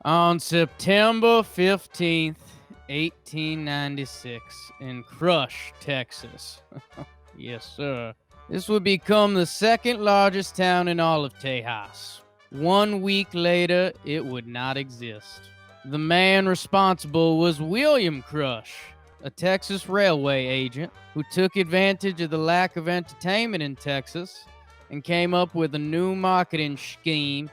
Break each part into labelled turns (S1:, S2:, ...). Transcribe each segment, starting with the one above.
S1: On September 15th, 1896, in Crush, Texas. Yes, sir. This would become the second largest town in all of Tejas. 1 week later, it would not exist. The man responsible was William Crush, a Texas railway agent who took advantage of the lack of entertainment in Texas and came up with a new marketing scheme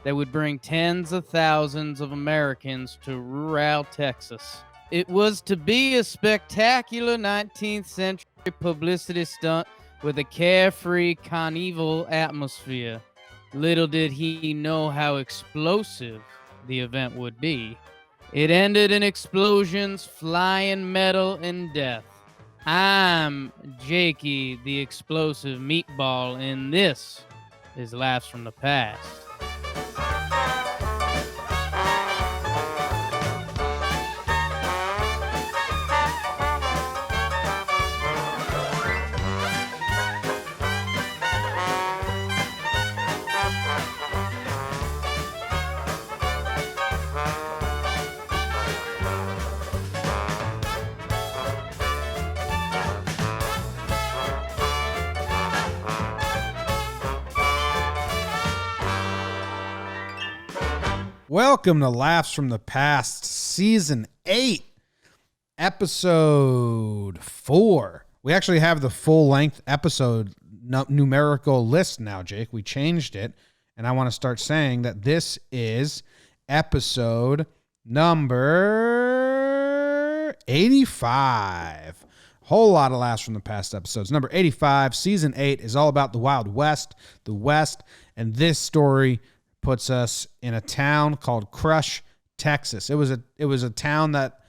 S1: that would bring tens of thousands of Americans to rural Texas. It was to be a spectacular 19th century publicity stunt with a carefree carnival atmosphere. Little did he know how explosive the event would be. It ended in explosions, flying metal, and death. I'm Jakey, the explosive meatball, and this is Laughs from the Past.
S2: Welcome to Laughs from the Past, Season 8, Episode 4. We actually have the full-length episode numerical list now, Jake. We changed it, and I want to start saying that this is episode number 85. Whole lot of Laughs from the Past episodes. Number 85, Season 8, is all about the Wild West, the West, and this story puts us in a town called Crush, Texas. It was a town that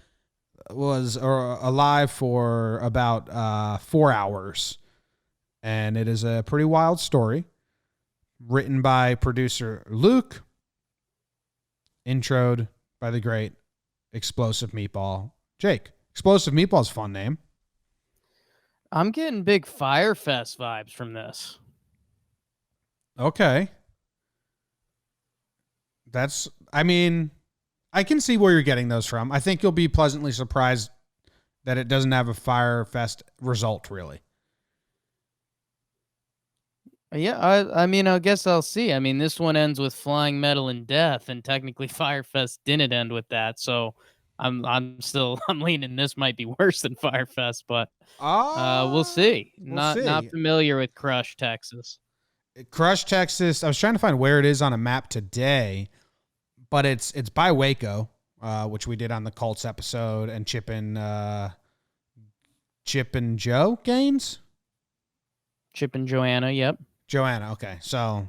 S2: was alive for about 4 hours, and it is a pretty wild story written by producer Luke, introed by the great Explosive Meatball Jake. Explosive Meatball's a fun name.
S1: I'm getting big Firefest vibes from this.
S2: Okay. I can see where you're getting those from. I think you'll be pleasantly surprised that it doesn't have a Firefest result, really.
S1: Yeah, I guess I'll see. This one ends with flying metal and death, and technically Firefest didn't end with that, so I'm leaning this might be worse than Firefest, but we'll see. Not familiar with Crush, Texas.
S2: Crush, Texas. I was trying to find where it is on a map today, but it's by Waco, which we did on the Colts episode, and Chip and Joe Gaines?
S1: Chip and Joanna, yep.
S2: Joanna, okay. So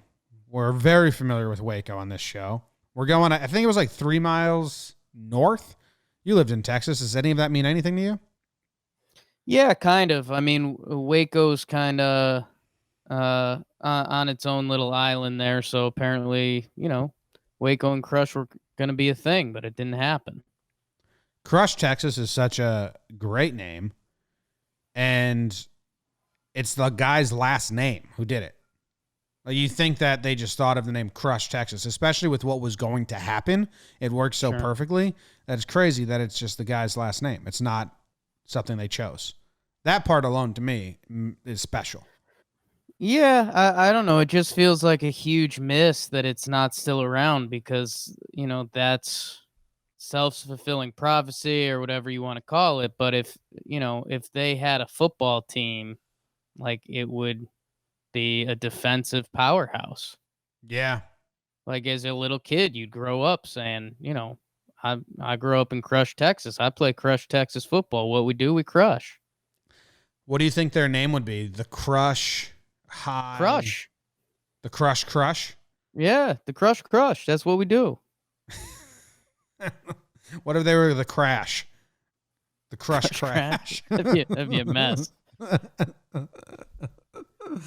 S2: we're very familiar with Waco on this show. We're going, I think it was like 3 miles north. You lived in Texas. Does any of that mean anything to you?
S1: Yeah, kind of. Waco's kind of on its own little island there, so apparently, Waco and Crush were going to be a thing, but it didn't happen.
S2: Crush, Texas is such a great name, and it's the guy's last name who did it. Like, you think that they just thought of the name Crush, Texas, especially with what was going to happen. It worked so perfectly that it's crazy that it's just the guy's last name. It's not something they chose. That part alone, to me, is special.
S1: Yeah, I don't know. It just feels like a huge miss that it's not still around because, that's self-fulfilling prophecy or whatever you want to call it. But if they had a football team, like, it would be a defensive powerhouse.
S2: Yeah.
S1: Like, as a little kid, you'd grow up saying, I grew up in Crush, Texas. I play Crush, Texas football. What we do, we crush.
S2: What do you think their name would be? The Crush High.
S1: Crush.
S2: The Crush?
S1: Yeah, the Crush. That's what we do.
S2: What if they were the Crash? The Crush.
S1: That'd be a mess.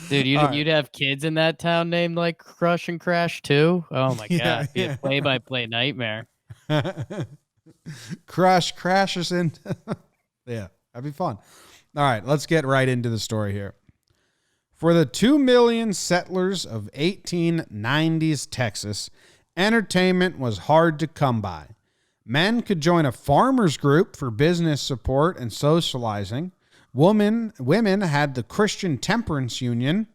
S1: Dude, you'd have kids in that town named like Crush and Crash too? Oh my God. It'd be a play-by-play nightmare.
S2: Crush crashes in. Yeah, that'd be fun. All right, let's get right into the story here. For the 2 million settlers of 1890s Texas, entertainment was hard to come by. Men could join a farmers group for business support and socializing. Women had the Christian Temperance Union,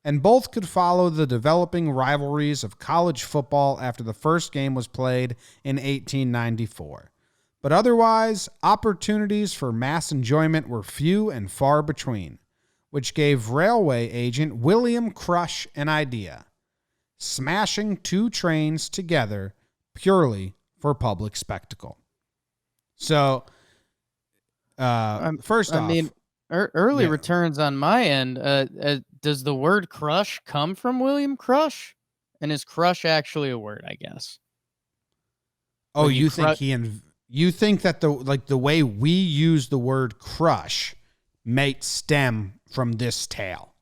S2: and both could follow the developing rivalries of college football after the first game was played in 1894. But otherwise, opportunities for mass enjoyment were few and far between, which gave railway agent William Crush an idea: smashing two trains together purely for public spectacle. So, first off,
S1: early
S2: yeah.
S1: returns on my end. Does the word crush come from William Crush? And is crush actually a word, I guess?
S2: Oh,
S1: When
S2: you think you think that the way we use the word crush may stem from this tale?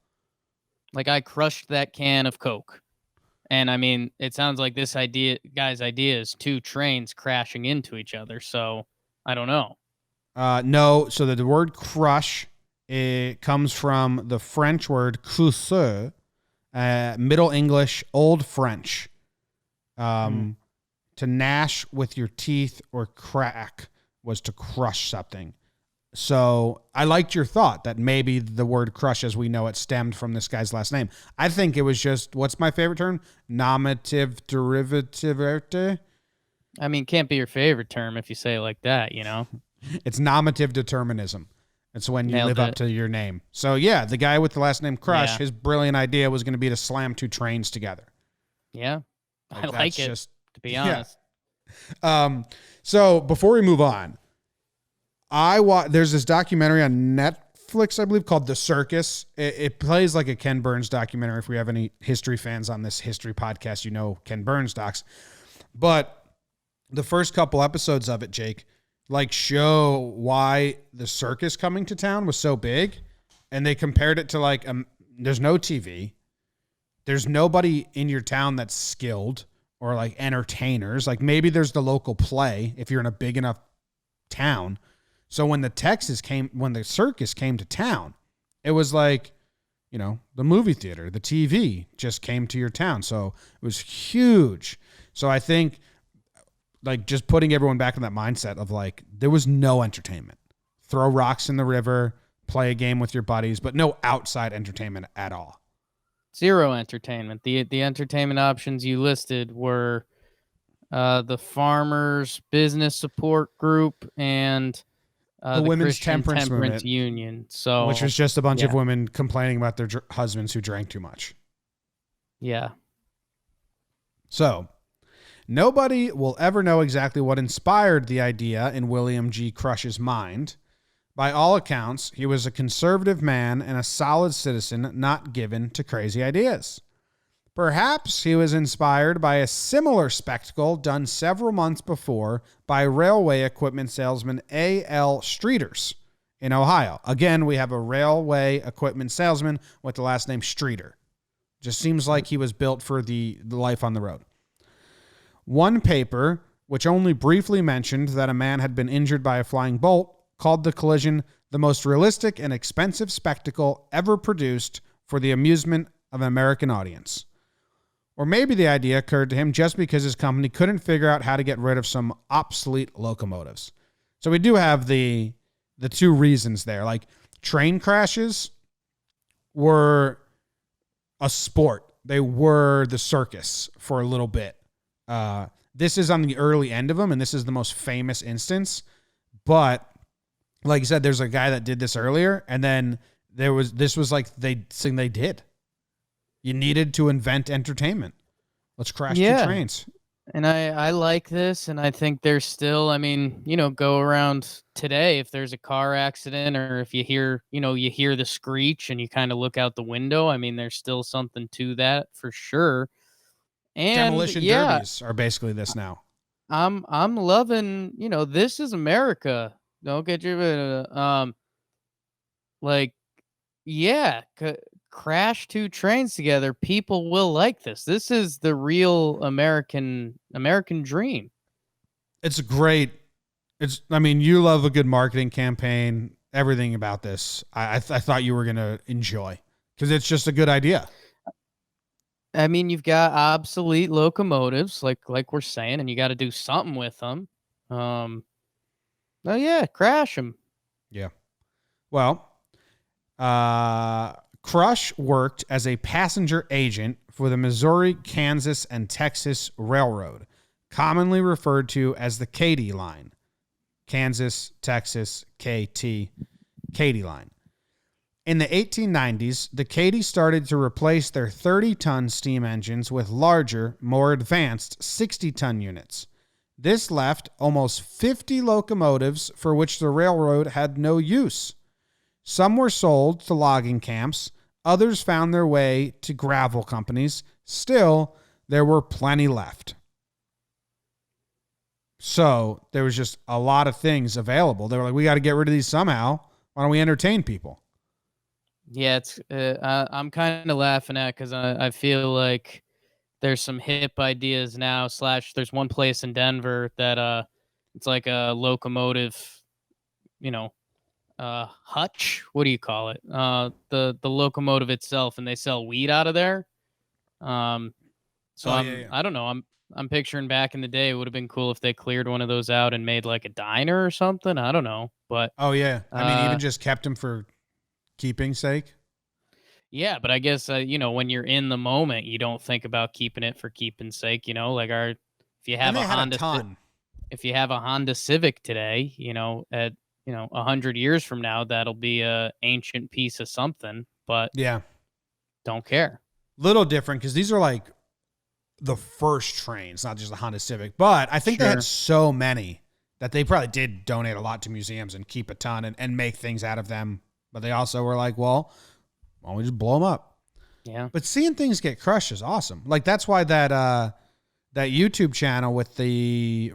S1: Like, I crushed that can of Coke. And I mean, it sounds like this guy's idea is two trains crashing into each other. So I don't know.
S2: No. So the word crush, it comes from the French word creuser, Middle English, Old French. To gnash with your teeth or crack was to crush something. So I liked your thought that maybe the word crush as we know it stemmed from this guy's last name. I think it was just, what's my favorite term? Nominative derivative.
S1: I mean, can't be your favorite term if you say it like that, you know?
S2: It's nominative determinism. It's when you
S1: Nailed
S2: live up
S1: it.
S2: to your name. So yeah, the guy with the last name Crush,
S1: Yeah.
S2: his brilliant idea was going to be to slam two trains together.
S1: Yeah. I
S2: Like,
S1: like
S2: that's
S1: it,
S2: just-
S1: to be
S2: yeah.
S1: honest.
S2: So before we move on, there's this documentary on Netflix, I believe, called The Circus. It plays like a Ken Burns documentary. If we have any history fans on this history podcast, you know Ken Burns docs. But the first couple episodes of it, Jake, like show why the circus coming to town was so big. And they compared it to like, there's no TV. There's nobody in your town that's skilled or like entertainers. Like maybe there's the local play if you're in a big enough town. So when the circus came to town, it was like, you know, the movie theater, the TV just came to your town. So it was huge. So I think like just putting everyone back in that mindset of like, there was no entertainment. Throw rocks in the river, play a game with your buddies, but no outside entertainment at all.
S1: Zero entertainment. The entertainment options you listed were the Farmers Business Support Group and the
S2: Women's
S1: Christian
S2: Temperance Movement,
S1: Union. So,
S2: which was just a bunch of
S1: yeah.
S2: women complaining about their husbands who drank too much.
S1: Yeah.
S2: So nobody will ever know exactly what inspired the idea in William G. Crush's mind. By all accounts, he was a conservative man and a solid citizen, not given to crazy ideas. Perhaps he was inspired by a similar spectacle done several months before by railway equipment salesman A.L. Streeters in Ohio. Again, we have a railway equipment salesman with the last name Streeter. Just seems like he was built for the life on the road. One paper, which only briefly mentioned that a man had been injured by a flying bolt, called the collision the most realistic and expensive spectacle ever produced for the amusement of an American audience. Or maybe the idea occurred to him just because his company couldn't figure out how to get rid of some obsolete locomotives. So we do have the two reasons there. Like train crashes were a sport. They were the circus for a little bit. This is on the early end of them, and this is the most famous instance. But like you said, there's a guy that did this earlier, and then this was like the thing they did. You needed to invent entertainment. Let's crash two trains.
S1: And I like this, and I think there's still, I mean, you know, go around today if there's a car accident or if you hear the screech and you kind of look out the window. I mean, there's still something to that for sure. And
S2: Demolition derbies are basically this now.
S1: I'm loving, you know, this is America. Don't get you like, yeah, crash two trains together. People will like this. This is the real American dream.
S2: It's great. I mean, you love a good marketing campaign, everything about this. I thought you were going to enjoy because it's just a good idea.
S1: I mean, you've got obsolete locomotives, like we're saying, and you got to do something with them. Um, oh yeah, crash them.
S2: Yeah. Well, Crush worked as a passenger agent for the Missouri, Kansas, and Texas Railroad, commonly referred to as the Katy Line. Kansas, Texas, KT, Katy Line. In the 1890s, the Katy started to replace their 30-ton steam engines with larger, more advanced 60-ton units. This left almost 50 locomotives for which the railroad had no use. Some were sold to logging camps, others found their way to gravel companies. Still, there were plenty left. So there was just a lot of things available. They were like, we got to get rid of these somehow. Why don't we entertain people?
S1: Yeah, it's I'm kind of laughing at because I feel like there's some hip ideas now. Slash, there's one place in Denver that it's like a locomotive, you know, hutch. What do you call it? The locomotive itself, and they sell weed out of there. Um, so
S2: Oh, yeah, yeah.
S1: I don't know. I'm picturing back in the day, it would have been cool if they cleared one of those out and made like a diner or something. I don't know, but
S2: Oh, yeah. I mean,
S1: uh,
S2: even just kept them for keeping sake.
S1: yeah, but I guess you know, when you're in the moment, you don't think about keeping it for keeping sake. You know, like if you
S2: And
S1: have
S2: they
S1: a
S2: had a ton.
S1: if you have a Honda Civic today, at 100 years from now, that'll be a ancient piece of something, but
S2: Yeah.
S1: don't care.
S2: Little different because these are like the first trains, not just the Honda Civic. But I think they had
S1: Sure.
S2: so many that they probably did donate a lot to museums and keep a ton and make things out of them. But they also were like, well, why don't we just blow them up?
S1: Yeah.
S2: But seeing things get crushed is awesome. Like that's why that YouTube channel with the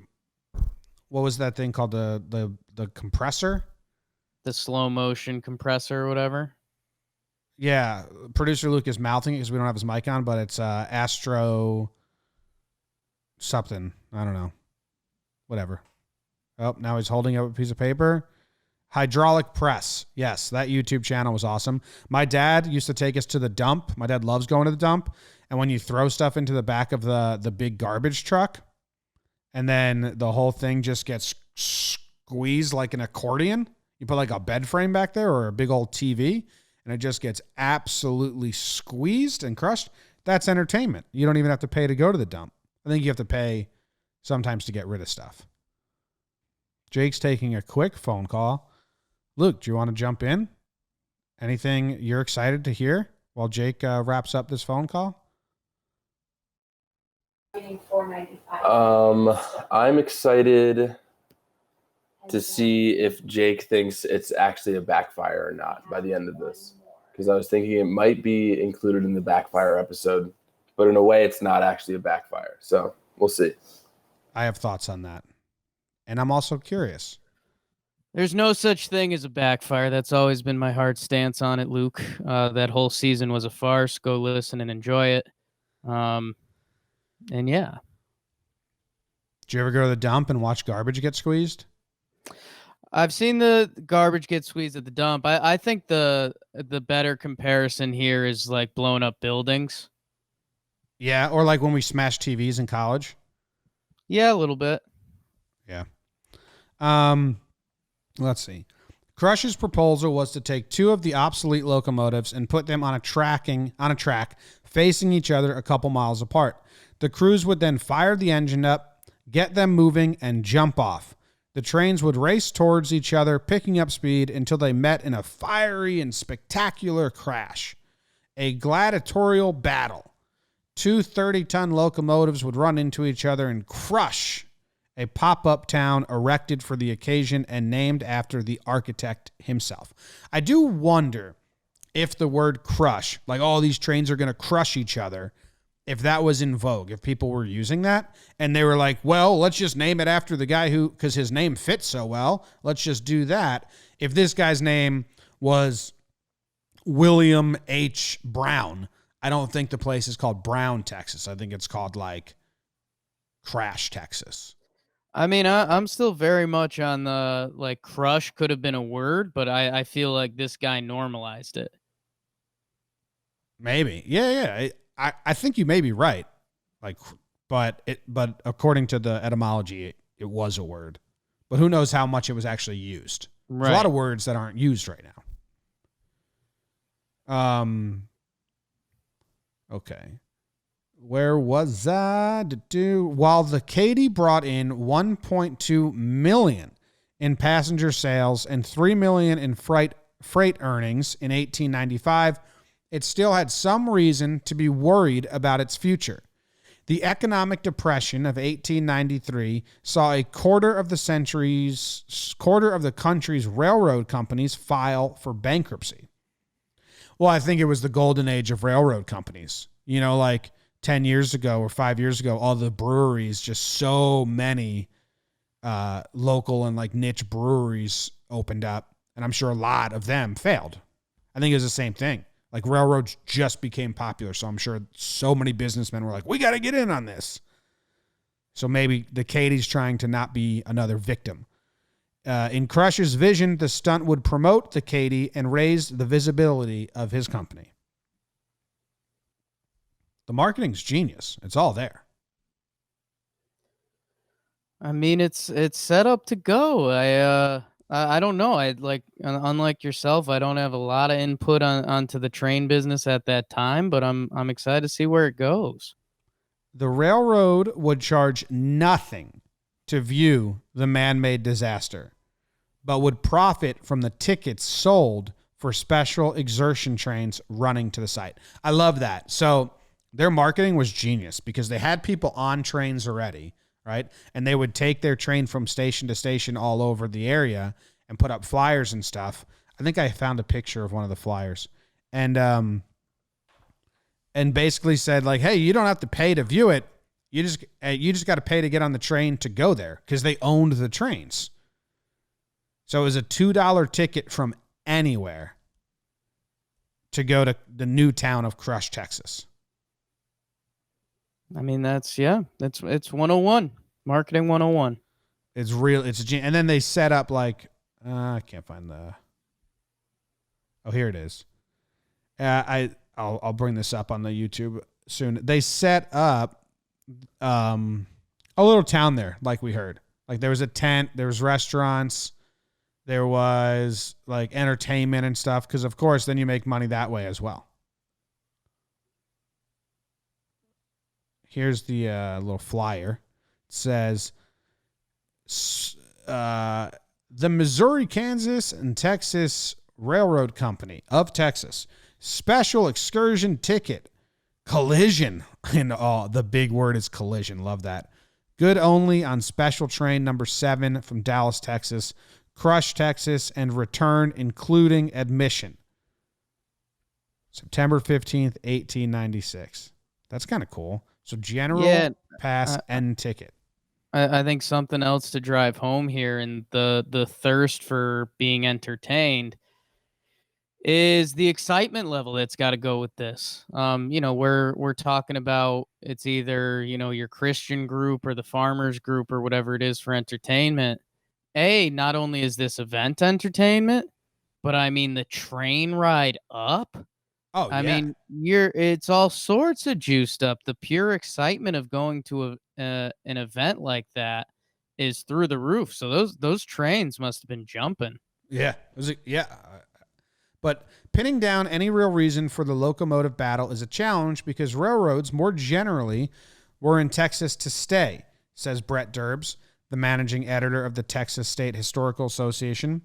S2: what was that thing called, the compressor?
S1: The slow motion compressor or whatever.
S2: Yeah, producer Luke is mouthing it because we don't have his mic on, but it's Astro something. I don't know. Whatever. Oh, now he's holding up a piece of paper. Hydraulic press. Yes, that YouTube channel was awesome. My dad used to take us to the dump. My dad loves going to the dump. And when you throw stuff into the back of the big garbage truck, and then the whole thing just gets squeezed like an accordion, you put like a bed frame back there or a big old TV, and it just gets absolutely squeezed and crushed. That's entertainment. You don't even have to pay to go to the dump. I think you have to pay sometimes to get rid of stuff. Jake's taking a quick phone call. Luke, do you want to jump in? Anything you're excited to hear while Jake wraps up this phone call?
S3: I'm excited to see if Jake thinks it's actually a backfire or not by the end of this. Because I was thinking it might be included in the backfire episode, but in a way it's not actually a backfire. So we'll see.
S2: I have thoughts on that. And I'm also curious.
S1: There's no such thing as a backfire. That's always been my hard stance on it, Luke. That whole season was a farce. Go listen and enjoy it. And yeah.
S2: Did you ever go to the dump and watch garbage get squeezed?
S1: I've seen the garbage get squeezed at the dump. I think the better comparison here is like blown up buildings.
S2: Yeah, or like when we smashed TVs in college.
S1: Yeah, a little bit.
S2: Yeah. Let's see. Crush's proposal was to take two of the obsolete locomotives and put them on a track facing each other a couple miles apart. The crews would then fire the engine up, get them moving, and jump off. The trains would race towards each other, picking up speed until they met in a fiery and spectacular crash. A gladiatorial battle. Two 30-ton locomotives would run into each other and crush a pop-up town erected for the occasion and named after the architect himself. I do wonder if the word crush, like all these trains are going to crush each other, if that was in vogue, if people were using that and they were like, well, let's just name it after the guy who, because his name fits so well, let's just do that. If this guy's name was William H. Brown, I don't think the place is called Brown, Texas. I think it's called like Crash, Texas.
S1: I mean, I'm still very much on the like crush could have been a word, but I feel like this guy normalized it.
S2: Maybe. Yeah. I think you may be right. But according to the etymology, it was a word. But who knows how much it was actually used?
S1: Right.
S2: There's a lot of words that aren't used right now. Okay. Where was I? While the Katy brought in 1.2 million in passenger sales and 3 million in freight earnings in 1895, it still had some reason to be worried about its future. The economic depression of 1893 saw a quarter of the country's railroad companies file for bankruptcy. Well, I think it was the golden age of railroad companies. You know, like 10 years ago or 5 years ago, all the breweries, just so many local and like niche breweries opened up. And I'm sure a lot of them failed. I think it was the same thing. Like railroads just became popular. So I'm sure so many businessmen were like, we got to get in on this. So maybe the Katy's trying to not be another victim. In Crush's vision, the stunt would promote the Katy and raise the visibility of his company. The marketing's genius. It's all there.
S1: I mean, it's set up to go. I don't know. Unlike yourself, I don't have a lot of input onto the train business at that time, but I'm excited to see where it goes.
S2: The railroad would charge nothing to view the man-made disaster, but would profit from the tickets sold for special exertion trains running to the site. I love that. So their marketing was genius because they had people on trains already, right? And they would take their train from station to station all over the area and put up flyers and stuff. I think I found a picture of one of the flyers. And basically said like, hey, you don't have to pay to view it. You just got to pay to get on the train to go there because they owned the trains. So it was a $2 ticket from anywhere to go to the new town of Crush, Texas.
S1: I mean, it's 101. Marketing 101.
S2: It's real. And then they set up like, I can't find here it is. I'll bring this up on the YouTube soon. They set up a little town there, like we heard. Like there was a tent, there was restaurants, there was like entertainment and stuff, because of course then you make money that way as well. Here's the little flyer. It says, the Missouri, Kansas, and Texas Railroad Company of Texas special excursion ticket collision. And the big word is collision. Love that. Good only on special train number 7 from Dallas, Texas, Crush, Texas, and return including admission. September 15th, 1896. That's kind of cool. So general pass and ticket.
S1: I think something else to drive home here, and the thirst for being entertained, is the excitement level that's got to go with this. We're talking about, it's either, your Christian group or the farmers group or whatever it is for entertainment. Not only is this event entertainment, but I mean the train ride up.
S2: Oh,
S1: I mean, it's all sorts of juiced up. The pure excitement of going to an event like that is through the roof. So those trains must have been jumping.
S2: Yeah. But pinning down any real reason for the locomotive battle is a challenge because railroads more generally were in Texas to stay, says Brett Derbs, the managing editor of the Texas State Historical Association.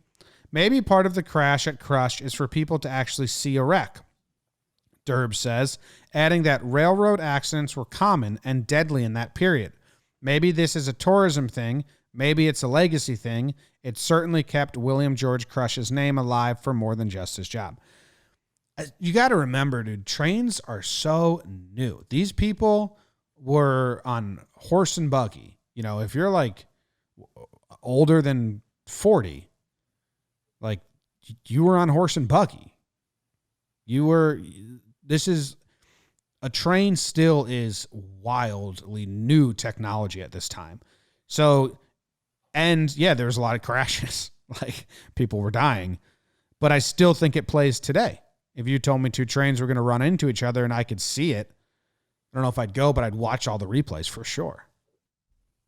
S2: Maybe part of the crash at Crush is for people to actually see a wreck, Derbs says, adding that railroad accidents were common and deadly in that period. Maybe this is a tourism thing. Maybe it's a legacy thing. It certainly kept William George Crush's name alive for more than just his job. You got to remember, dude, trains are so new. These people were on horse and buggy. If you're like older than 40, like you were on horse and buggy. A train still is wildly new technology at this time. So, and yeah, there was a lot of crashes, like people were dying, but I still think it plays today. If you told me 2 trains were going to run into each other and I could see it, I don't know if I'd go, but I'd watch all the replays for sure.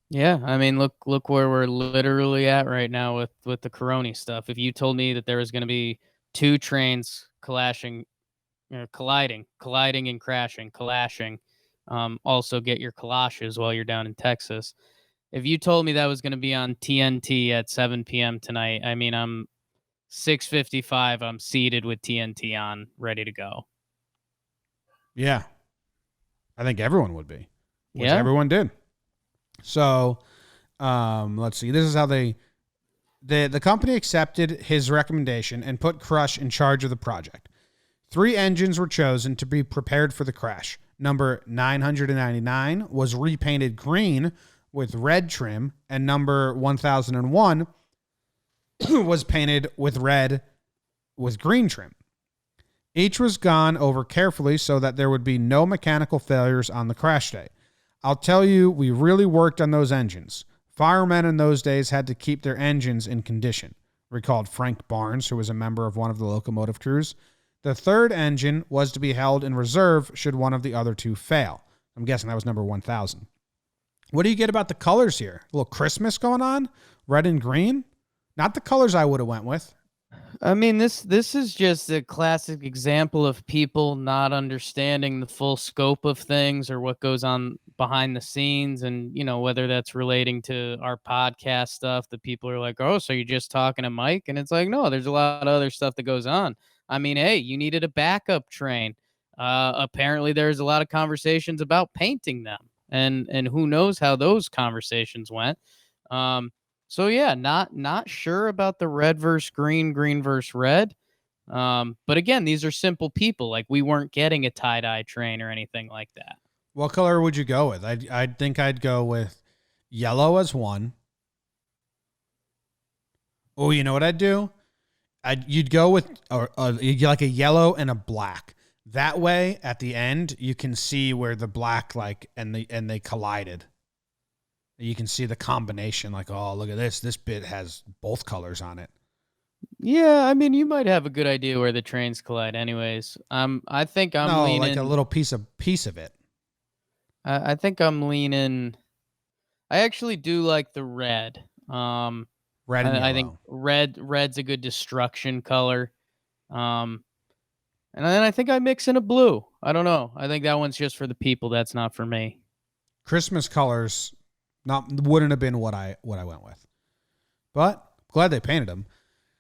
S1: Yeah, I mean, look where we're literally at right now with the Corona stuff. If you told me that there was going to be two trains colliding and clashing, also get your galoshes while you're down in Texas. If you told me that was going to be on TNT at 7 p.m. tonight, I mean, I'm 6:55. I'm seated with TNT on, ready to go.
S2: Yeah. I think everyone would be, which
S1: Yeah.
S2: everyone did. So, let's see. This is how the company accepted his recommendation and put Crush in charge of the project. 3 engines were chosen to be prepared for the crash. Number 999 was repainted green with red trim, and number 1001 was painted with red with green trim. Each was gone over carefully so that there would be no mechanical failures on the crash day. I'll tell you, we really worked on those engines. Firemen in those days had to keep their engines in condition, recalled Frank Barnes, who was a member of one of the locomotive crews. The 3rd engine was to be held in reserve should one of the other 2 fail. I'm guessing that was number 1000. What do you get about the colors here? A little Christmas going on? Red and green? Not the colors I would have went with.
S1: I mean, this is just a classic example of people not understanding the full scope of things or what goes on behind the scenes. And, whether that's relating to our podcast stuff, that people are like, oh, so you're just talking to Mike? And it's like, no, there's a lot of other stuff that goes on. I mean, hey, you needed a backup train. Apparently there's a lot of conversations about painting them, and who knows how those conversations went. So yeah, not sure about the red versus green versus red. But again, these are simple people. Like, we weren't getting a tie-dye train or anything like that.
S2: What color would you go with? I think I'd go with yellow as one. Oh, you know what I'd do? You'd go with like a yellow and a black. That way, at the end, you can see where the black and they collided. You can see the combination. Like, oh, look at this. This bit has both colors on it.
S1: Yeah, I mean, you might have a good idea where the trains collide. Anyways, I think I'm leaning
S2: like a little piece of it.
S1: I think I'm leaning. I actually do like the red.
S2: Red and yellow.
S1: I think red's a good destruction color. And then I think I mix in a blue. I don't know. I think that one's just for the people. That's not for me.
S2: Christmas colors wouldn't have been what I went with. But glad they painted them.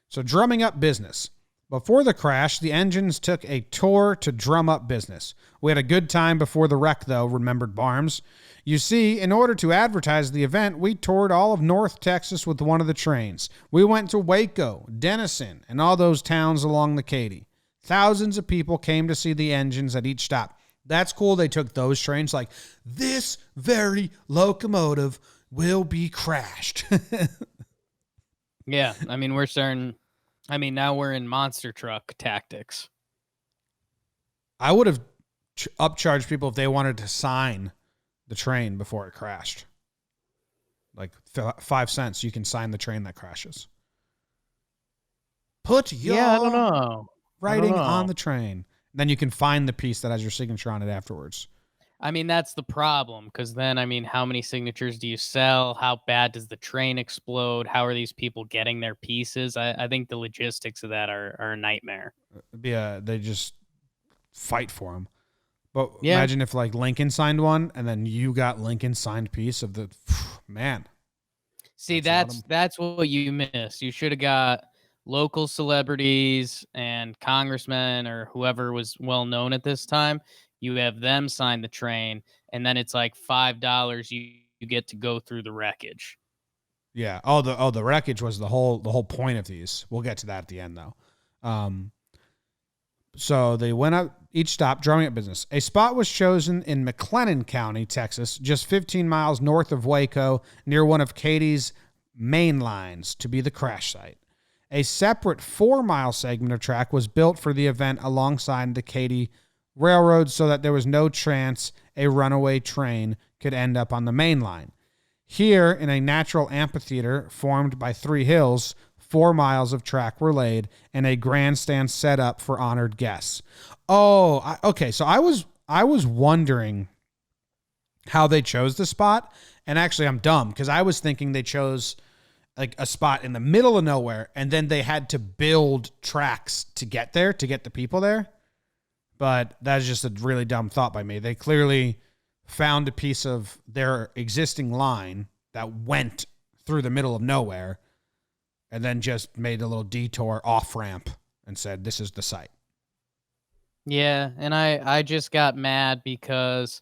S2: So drumming up business. Before the crash, the engines took a tour to drum up business. We had a good time before the wreck, though, remembered Barnes. You see, in order to advertise the event, we toured all of North Texas with one of the trains. We went to Waco, Denison, and all those towns along the Katy. Thousands of people came to see the engines at each stop. That's cool they took those trains. Like, this very locomotive will be crashed.
S1: Yeah, I mean, now we're in monster truck tactics.
S2: I would have upcharged people if they wanted to sign the train before it crashed. Like 5 cents, you can sign the train that crashes. Put your
S1: I don't know.
S2: writing on the train. Then you can find the piece that has your signature on it afterwards.
S1: I mean, that's the problem, because then, I mean, how many signatures do you sell? How bad does the train explode? How are these people getting their pieces? I think the logistics of that are a nightmare.
S2: Yeah, they just fight for them. But imagine if like Lincoln signed one and then you got Lincoln's signed piece of the man.
S1: See, that's what you missed. You should have got local celebrities and congressmen or whoever was well known at this time. You have them sign the train, and then it's like $5 you get to go through the wreckage.
S2: Yeah. The wreckage was the whole point of these. We'll get to that at the end though. So they went up each stop, drumming up business. A spot was chosen in McLennan County, Texas, just 15 miles north of Waco, near one of Katy's main lines, to be the crash site. A separate 4-mile segment of track was built for the event alongside the Katy Railroad so that there was no chance a runaway train could end up on the main line. Here, in a natural amphitheater formed by 3 hills, 4 miles of track were laid and a grandstand set up for honored guests. Oh, okay. So I was wondering how they chose the spot. And actually, I'm dumb because I was thinking they chose like a spot in the middle of nowhere, and then they had to build tracks to get there, to get the people there. But that's just a really dumb thought by me. They clearly found a piece of their existing line that went through the middle of nowhere and then just made a little detour off ramp and said, this is the site.
S1: Yeah, and I just got mad because,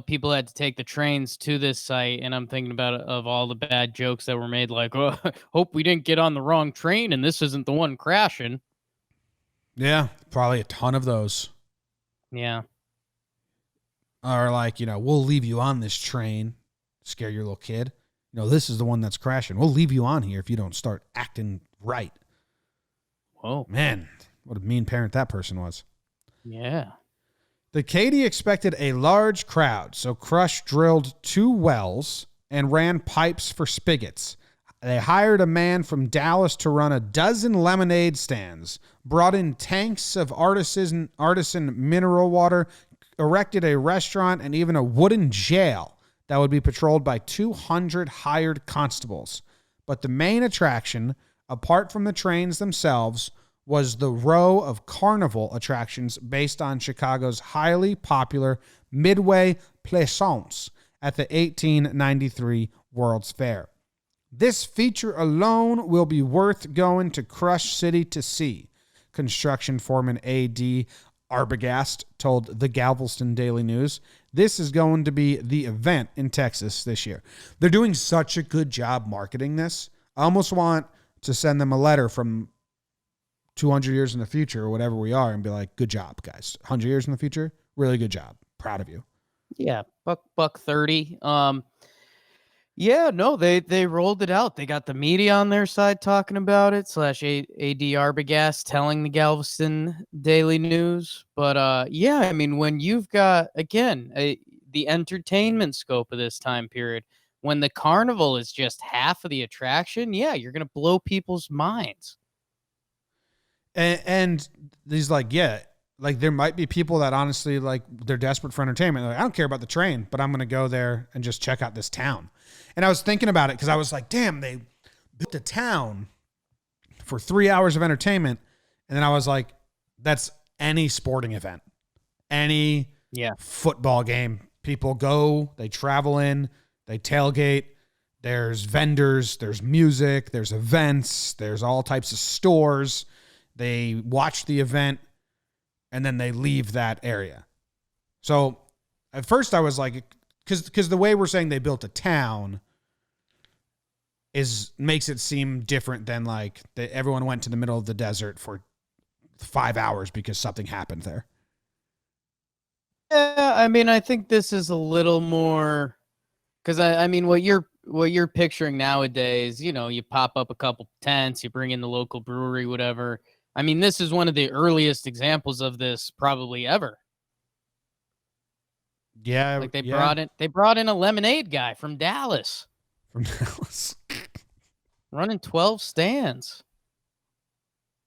S1: people had to take the trains to this site, and I'm thinking of all the bad jokes that were made, like, oh, hope we didn't get on the wrong train and this isn't the one crashing.
S2: Yeah, probably a ton of those.
S1: Yeah.
S2: Or like, we'll leave you on this train, scare your little kid. This is the one that's crashing. We'll leave you on here if you don't start acting right.
S1: Whoa.
S2: Man, what a mean parent that person was.
S1: Yeah.
S2: The Katy expected a large crowd, so Crush drilled 2 wells and ran pipes for spigots. They hired a man from Dallas to run a dozen lemonade stands, brought in tanks of artisan mineral water, erected a restaurant, and even a wooden jail that would be patrolled by 200 hired constables. But the main attraction, apart from the trains themselves, was the row of carnival attractions based on Chicago's highly popular Midway Plaisance at the 1893 World's Fair. This feature alone will be worth going to Crush City to see, construction foreman A.D. Arbogast told the Galveston Daily News. This is going to be the event in Texas this year. They're doing such a good job marketing this. I almost want to send them a letter from 200 years in the future or whatever we are and be like, good job, guys. 100 years in the future, really good job. Proud of you.
S1: Yeah, buck 30. Yeah, no, they rolled it out. They got the media on their side talking about it, / AD Arbogast telling the Galveston Daily News. But yeah, I mean, when you've got, again, the entertainment scope of this time period, when the carnival is just half of the attraction, yeah, you're going to blow people's minds.
S2: And these there might be people that honestly, they're desperate for entertainment. They're like, I don't care about the train, but I'm going to go there and just check out this town. And I was thinking about it because I was like, damn, they built a town for 3 hours of entertainment. And then I was like, that's any sporting event, any football game. People go, they travel in, they tailgate. There's vendors, there's music, there's events, there's all types of stores. They watch the event, and then they leave that area. So at first I was like, because the way we're saying they built a town makes it seem different than everyone went to the middle of the desert for 5 hours because something happened there.
S1: Yeah, I mean, I think this is a little more because I mean, what you're picturing nowadays, you pop up a couple tents, you bring in the local brewery, whatever. I mean, this is one of the earliest examples of this probably ever.
S2: Yeah,
S1: they brought in a lemonade guy from Dallas. Running 12 stands.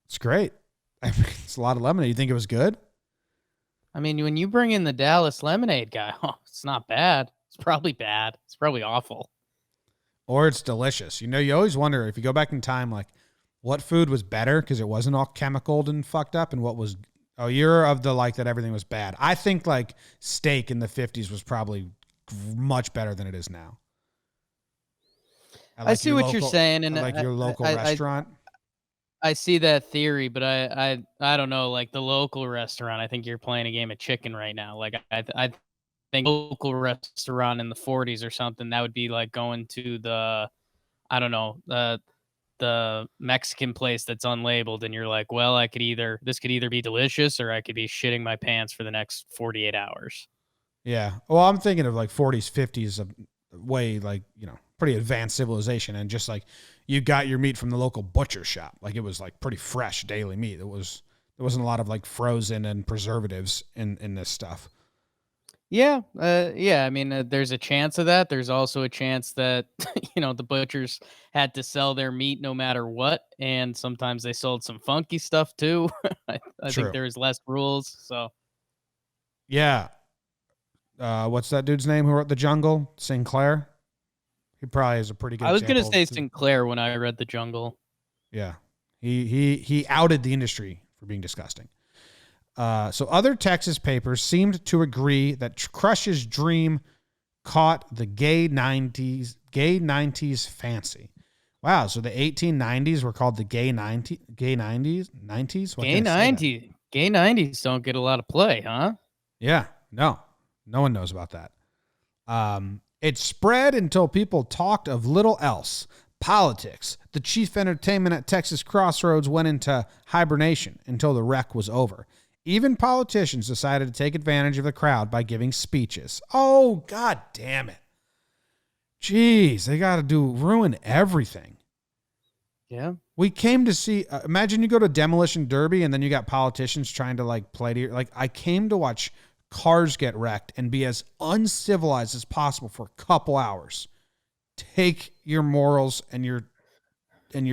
S2: It's great. I mean, it's a lot of lemonade. You think it was good?
S1: I mean, when you bring in the Dallas lemonade guy, it's not bad. It's probably bad. It's probably awful.
S2: Or it's delicious. You always wonder if you go back in time, what food was better because it wasn't all chemicaled and fucked up, and what was, you're of the that everything was bad. I think steak in the 50s was probably much better than it is now.
S1: I see what you're saying, and
S2: your local restaurant.
S1: I see that theory, but I don't know. The local restaurant, I think you're playing a game of chicken right now. I think local restaurant in the 40s or something, that would be going to the, I don't know, the Mexican place that's unlabeled, and you're like, well, this could either be delicious or I could be shitting my pants for the next 48 hours.
S2: Yeah. Well, I'm thinking of 40s, 50s, way pretty advanced civilization, and just you got your meat from the local butcher shop. It was pretty fresh daily meat. There wasn't a lot of frozen and preservatives in this stuff.
S1: Yeah. Yeah. I mean, there's a chance of that. There's also a chance that, the butchers had to sell their meat no matter what. And sometimes they sold some funky stuff too. I think there was less rules. So.
S2: Yeah. what's that dude's name who wrote The Jungle? Sinclair. He probably is a pretty good
S1: I was gonna
S2: example.
S1: say Sinclair when I read The Jungle.
S2: Yeah. He outed the industry for being disgusting. So other Texas papers seemed to agree that Crush's dream caught the gay 90s fancy. Wow, so the 1890s were called the gay 90s? What
S1: Gay
S2: can I say that?
S1: 90s. Gay 90s don't get a lot of play, huh?
S2: Yeah, no one knows about that. It spread until people talked of little else. Politics. The chief entertainment at Texas Crossroads went into hibernation until the wreck was over. Even politicians decided to take advantage of the crowd by giving speeches. Oh, God damn it. Jeez, they got to ruin everything.
S1: Yeah.
S2: We came to see, imagine you go to Demolition Derby and then you got politicians trying to like play to your, like I came to watch cars get wrecked and be as uncivilized as possible for a couple hours. Take your morals and your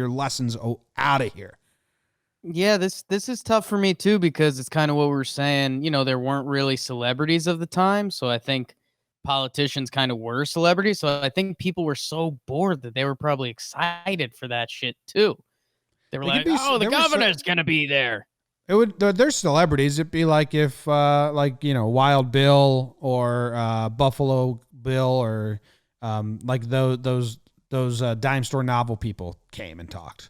S2: lessons out of here.
S1: Yeah, this is tough for me too because it's kind of what we were saying. You know, there weren't really celebrities of the time, so I think politicians kind of were celebrities. So I think people were so bored that they were probably excited for that shit too. They were
S2: They could
S1: like,
S2: be-
S1: "Oh, the
S2: there were
S1: governor's gonna be there."
S2: It would. They're celebrities. It'd be like if, Wild Bill or Buffalo Bill or like those dime store novel people came and talked.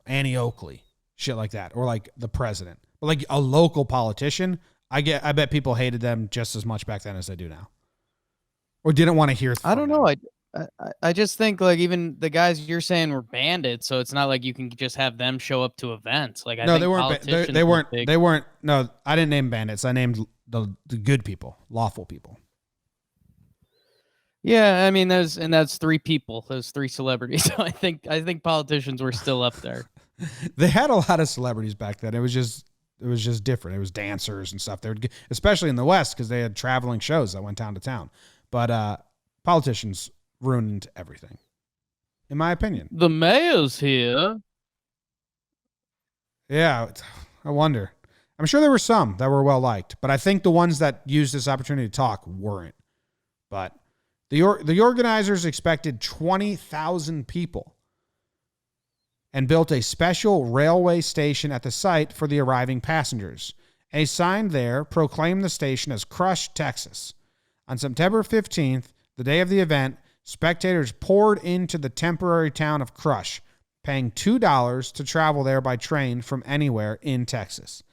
S2: Annie Oakley, shit like that, or like the president, but like a local politician. I bet people hated them just as much back then as they do now, or didn't want to hear.
S1: I don't
S2: from
S1: know.
S2: them.
S1: I just think like even the guys you're saying were bandits, so it's not like you can just have them show up to events. Like I
S2: No,
S1: think
S2: they weren't.
S1: politicians
S2: They
S1: were
S2: weren't.
S1: big.
S2: They weren't. No, I didn't name bandits. I named the good people, lawful people.
S1: Yeah, I mean that's three people, those three celebrities. I think politicians were still up there.
S2: They had a lot of celebrities back then. It was just different. It was dancers and stuff. They would get, especially in the West, because they had traveling shows that went town to town. But politicians ruined everything, in my opinion.
S1: The mayor's here.
S2: Yeah, I wonder. I'm sure there were some that were well liked, but I think the ones that used this opportunity to talk weren't. But the organizers expected 20,000 people and built a special railway station at the site for the arriving passengers. A sign there proclaimed the station as Crush, Texas. On September 15th, the day of the event, spectators poured into the temporary town of Crush, paying $2 to travel there by train from anywhere in Texas.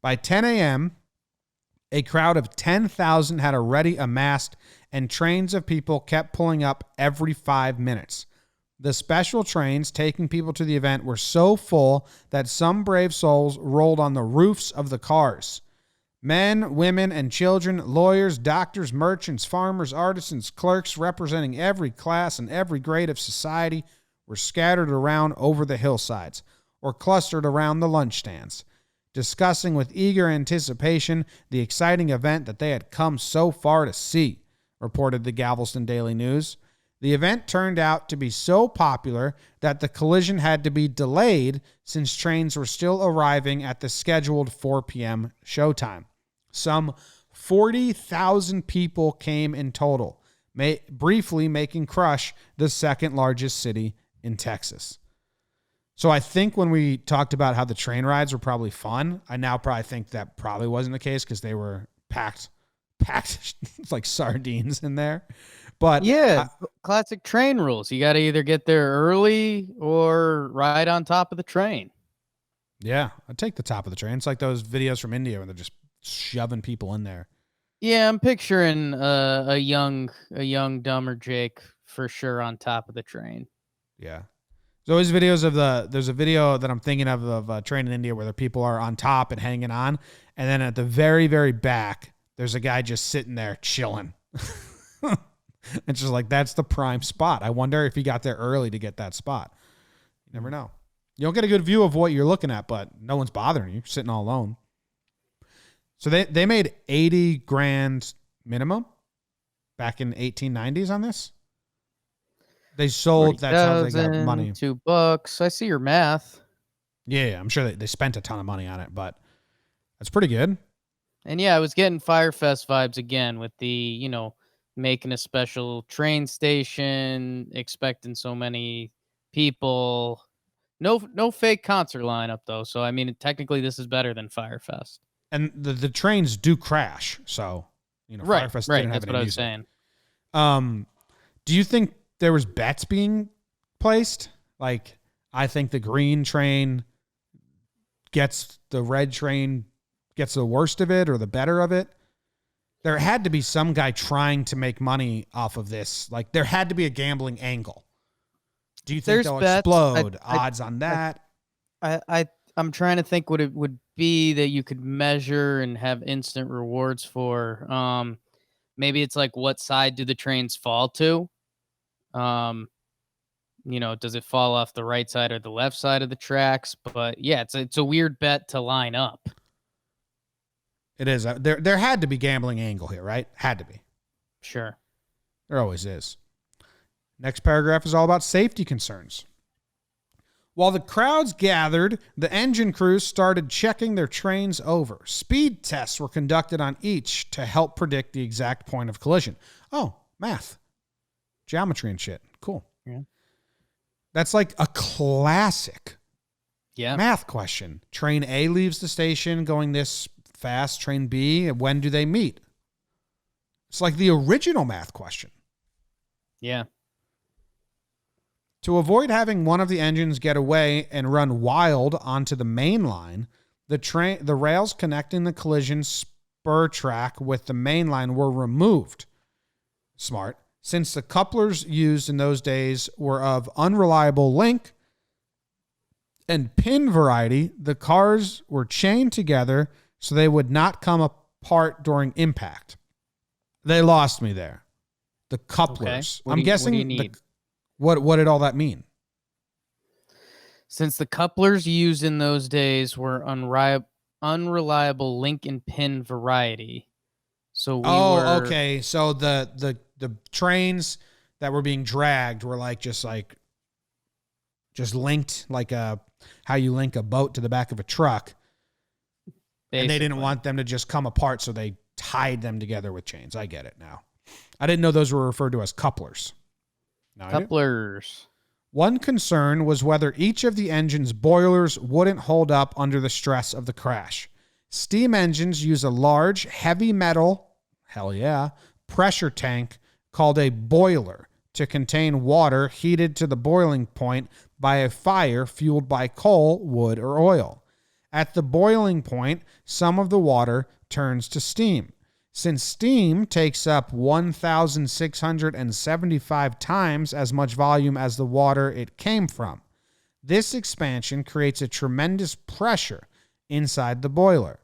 S2: By 10 a.m., a crowd of 10,000 had already amassed, and trains of people kept pulling up every 5 minutes. The special trains taking people to the event were so full that some brave souls rolled on the roofs of the cars. Men, women, and children, lawyers, doctors, merchants, farmers, artisans, clerks representing every class and every grade of society were scattered around over the hillsides or clustered around the lunch stands, discussing with eager anticipation the exciting event that they had come so far to see, reported the Galveston Daily News. The event turned out to be so popular that the collision had to be delayed since trains were still arriving at the scheduled 4 p.m. showtime. Some 40,000 people came in total, briefly making Crush the second largest city in Texas. So I think when we talked about how the train rides were probably fun, I now probably think that probably wasn't the case because they were packed like sardines in there. But
S1: Yeah, classic train rules. You got to either get there early or ride on top of the train.
S2: Yeah, I'd take the top of the train. It's like those videos from India where they're just shoving people in there.
S1: Yeah, I'm picturing a young dumber Jake for sure on top of the train.
S2: Yeah. There's always videos of there's a video that I'm thinking of a train in India where the people are on top and hanging on. And then at the very, very back, there's a guy just sitting there chilling. It's just like, that's the prime spot. I wonder if he got there early to get that spot. You never know. You don't get a good view of what you're looking at, but no one's bothering you. You're sitting all alone. So they made 80 grand minimum back in 1890s on this. They sold, that's how they got money.
S1: $2. I see your math.
S2: Yeah, I'm sure they spent a ton of money on it, but that's pretty good.
S1: And yeah, I was getting Firefest vibes again with the, making a special train station, expecting so many people. No fake concert lineup though. So I mean, technically this is better than Firefest.
S2: And the trains do crash, so
S1: Right,
S2: Firefest
S1: right.
S2: didn't have
S1: That's
S2: any
S1: what I was
S2: music.
S1: saying.
S2: Do you think there was bets being placed? Like, I think the green train gets the red train gets the worst of it or the better of it. There had to be some guy trying to make money off of this. Like, there had to be a gambling angle. Do you think
S1: There's
S2: they'll
S1: bets.
S2: explode? Odds on that?
S1: I'm trying to think what it would be that you could measure and have instant rewards for. Maybe it's like what side do the trains fall to? Um, does it fall off the right side or the left side of the tracks? But yeah, it's a weird bet to line up.
S2: It is. There had to be gambling angle here, right? Had to be.
S1: Sure.
S2: There always is. Next paragraph is all about safety concerns. While the crowds gathered, the engine crews started checking their trains over. Speed tests were conducted on each to help predict the exact point of collision. Oh, math. Geometry and shit. Cool.
S1: Yeah.
S2: That's like a classic
S1: math
S2: question. Train A leaves the station going this fast. Train B, when do they meet? It's like the original math question.
S1: Yeah.
S2: To avoid having one of the engines get away and run wild onto the main line, the rails connecting the collision spur track with the main line were removed. Smart. Since the couplers used in those days were of unreliable link and pin variety, the cars were chained together so they would not come apart during impact. They lost me there. The couplers.
S1: Okay.
S2: I'm guessing
S1: what do you need?
S2: What did all that mean?
S1: Since the couplers used in those days were unreliable link and pin variety. So we were
S2: okay. So the trains that were being dragged were just linked like how you link a boat to the back of a truck.
S1: Basically.
S2: And they didn't want them to just come apart, so they tied them together with chains. I get it now. I didn't know those were referred to as couplers. Now
S1: couplers.
S2: One concern was whether each of the engine's boilers wouldn't hold up under the stress of the crash. Steam engines use a large, heavy metal, pressure tank called a boiler to contain water heated to the boiling point by a fire fueled by coal, wood, or oil. At the boiling point, some of the water turns to steam. Since steam takes up 1,675 times as much volume as the water it came from, this expansion creates a tremendous pressure inside the boiler.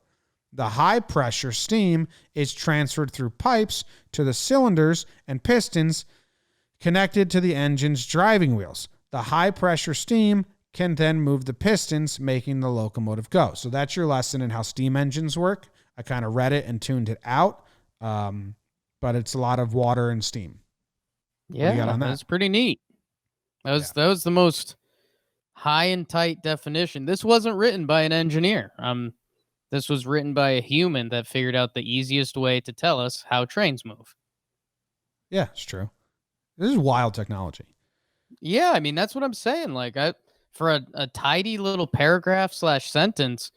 S2: The high-pressure steam is transferred through pipes to the cylinders and pistons connected to the engine's driving wheels. The high-pressure steam can then move the pistons, making the locomotive go. So that's your lesson in how steam engines work. I kind of read it and tuned it out, but it's a lot of water and steam.
S1: Yeah, that's pretty neat. That was the most high and tight definition. This wasn't written by an engineer. This was written by a human that figured out the easiest way to tell us how trains move.
S2: Yeah, it's true. This is wild technology.
S1: Yeah, I mean, that's what I'm saying. Like, for a tidy little paragraph / sentence,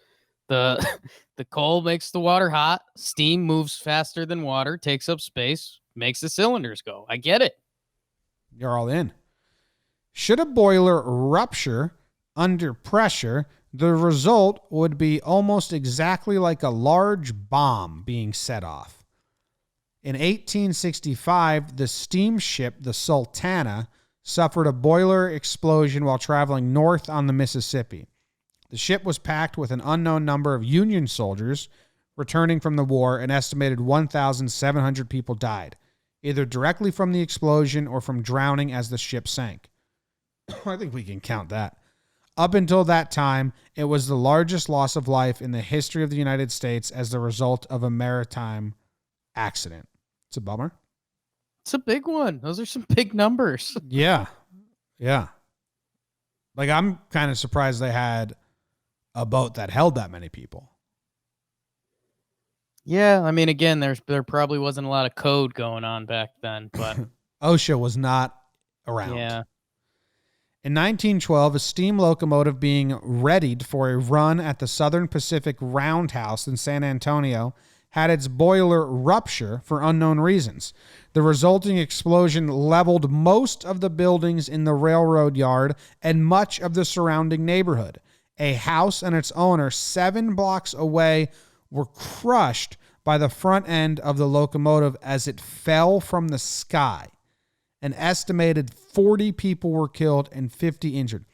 S1: the the coal makes the water hot, steam moves faster than water, takes up space, makes the cylinders go. I get it.
S2: You're all in. Should a boiler rupture under pressure, the result would be almost exactly like a large bomb being set off. In 1865, the steamship, the Sultana, suffered a boiler explosion while traveling north on the Mississippi. The ship was packed with an unknown number of Union soldiers returning from the war. An estimated 1,700 people died, either directly from the explosion or from drowning as the ship sank. I think we can count that. Up until that time, it was the largest loss of life in the history of the United States as the result of a maritime accident. It's a bummer.
S1: It's a big one. Those are some big numbers.
S2: Yeah. Like, I'm kind of surprised they had a boat that held that many people.
S1: Yeah, I mean, again, there probably wasn't a lot of code going on back then, but
S2: OSHA was not around.
S1: yeah.
S2: In 1912, a steam locomotive being readied for a run at the Southern Pacific Roundhouse in San Antonio had its boiler rupture for unknown reasons. The resulting explosion leveled most of the buildings in the railroad yard and much of the surrounding neighborhood. A house and its owner 7 blocks away were crushed by the front end of the locomotive as it fell from the sky. An estimated 40 people were killed and 50 injured.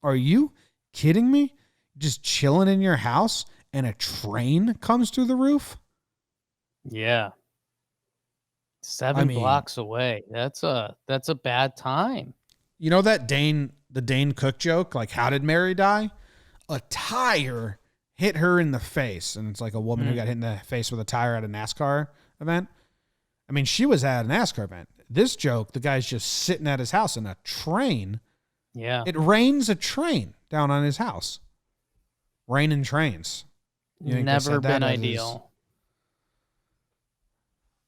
S2: Are you kidding me? Just chilling in your house and a train comes through the roof?
S1: Yeah. 7 blocks away. That's a bad time.
S2: You know the Dane Cook joke, like how did Mary die? A tire hit her in the face, and it's like a woman who got hit in the face with a tire at a NASCAR event. I mean, she was at a NASCAR event. This joke, the guy's just sitting at his house in a train.
S1: Yeah.
S2: It rains a train down on his house. Raining trains.
S1: Never been ideal.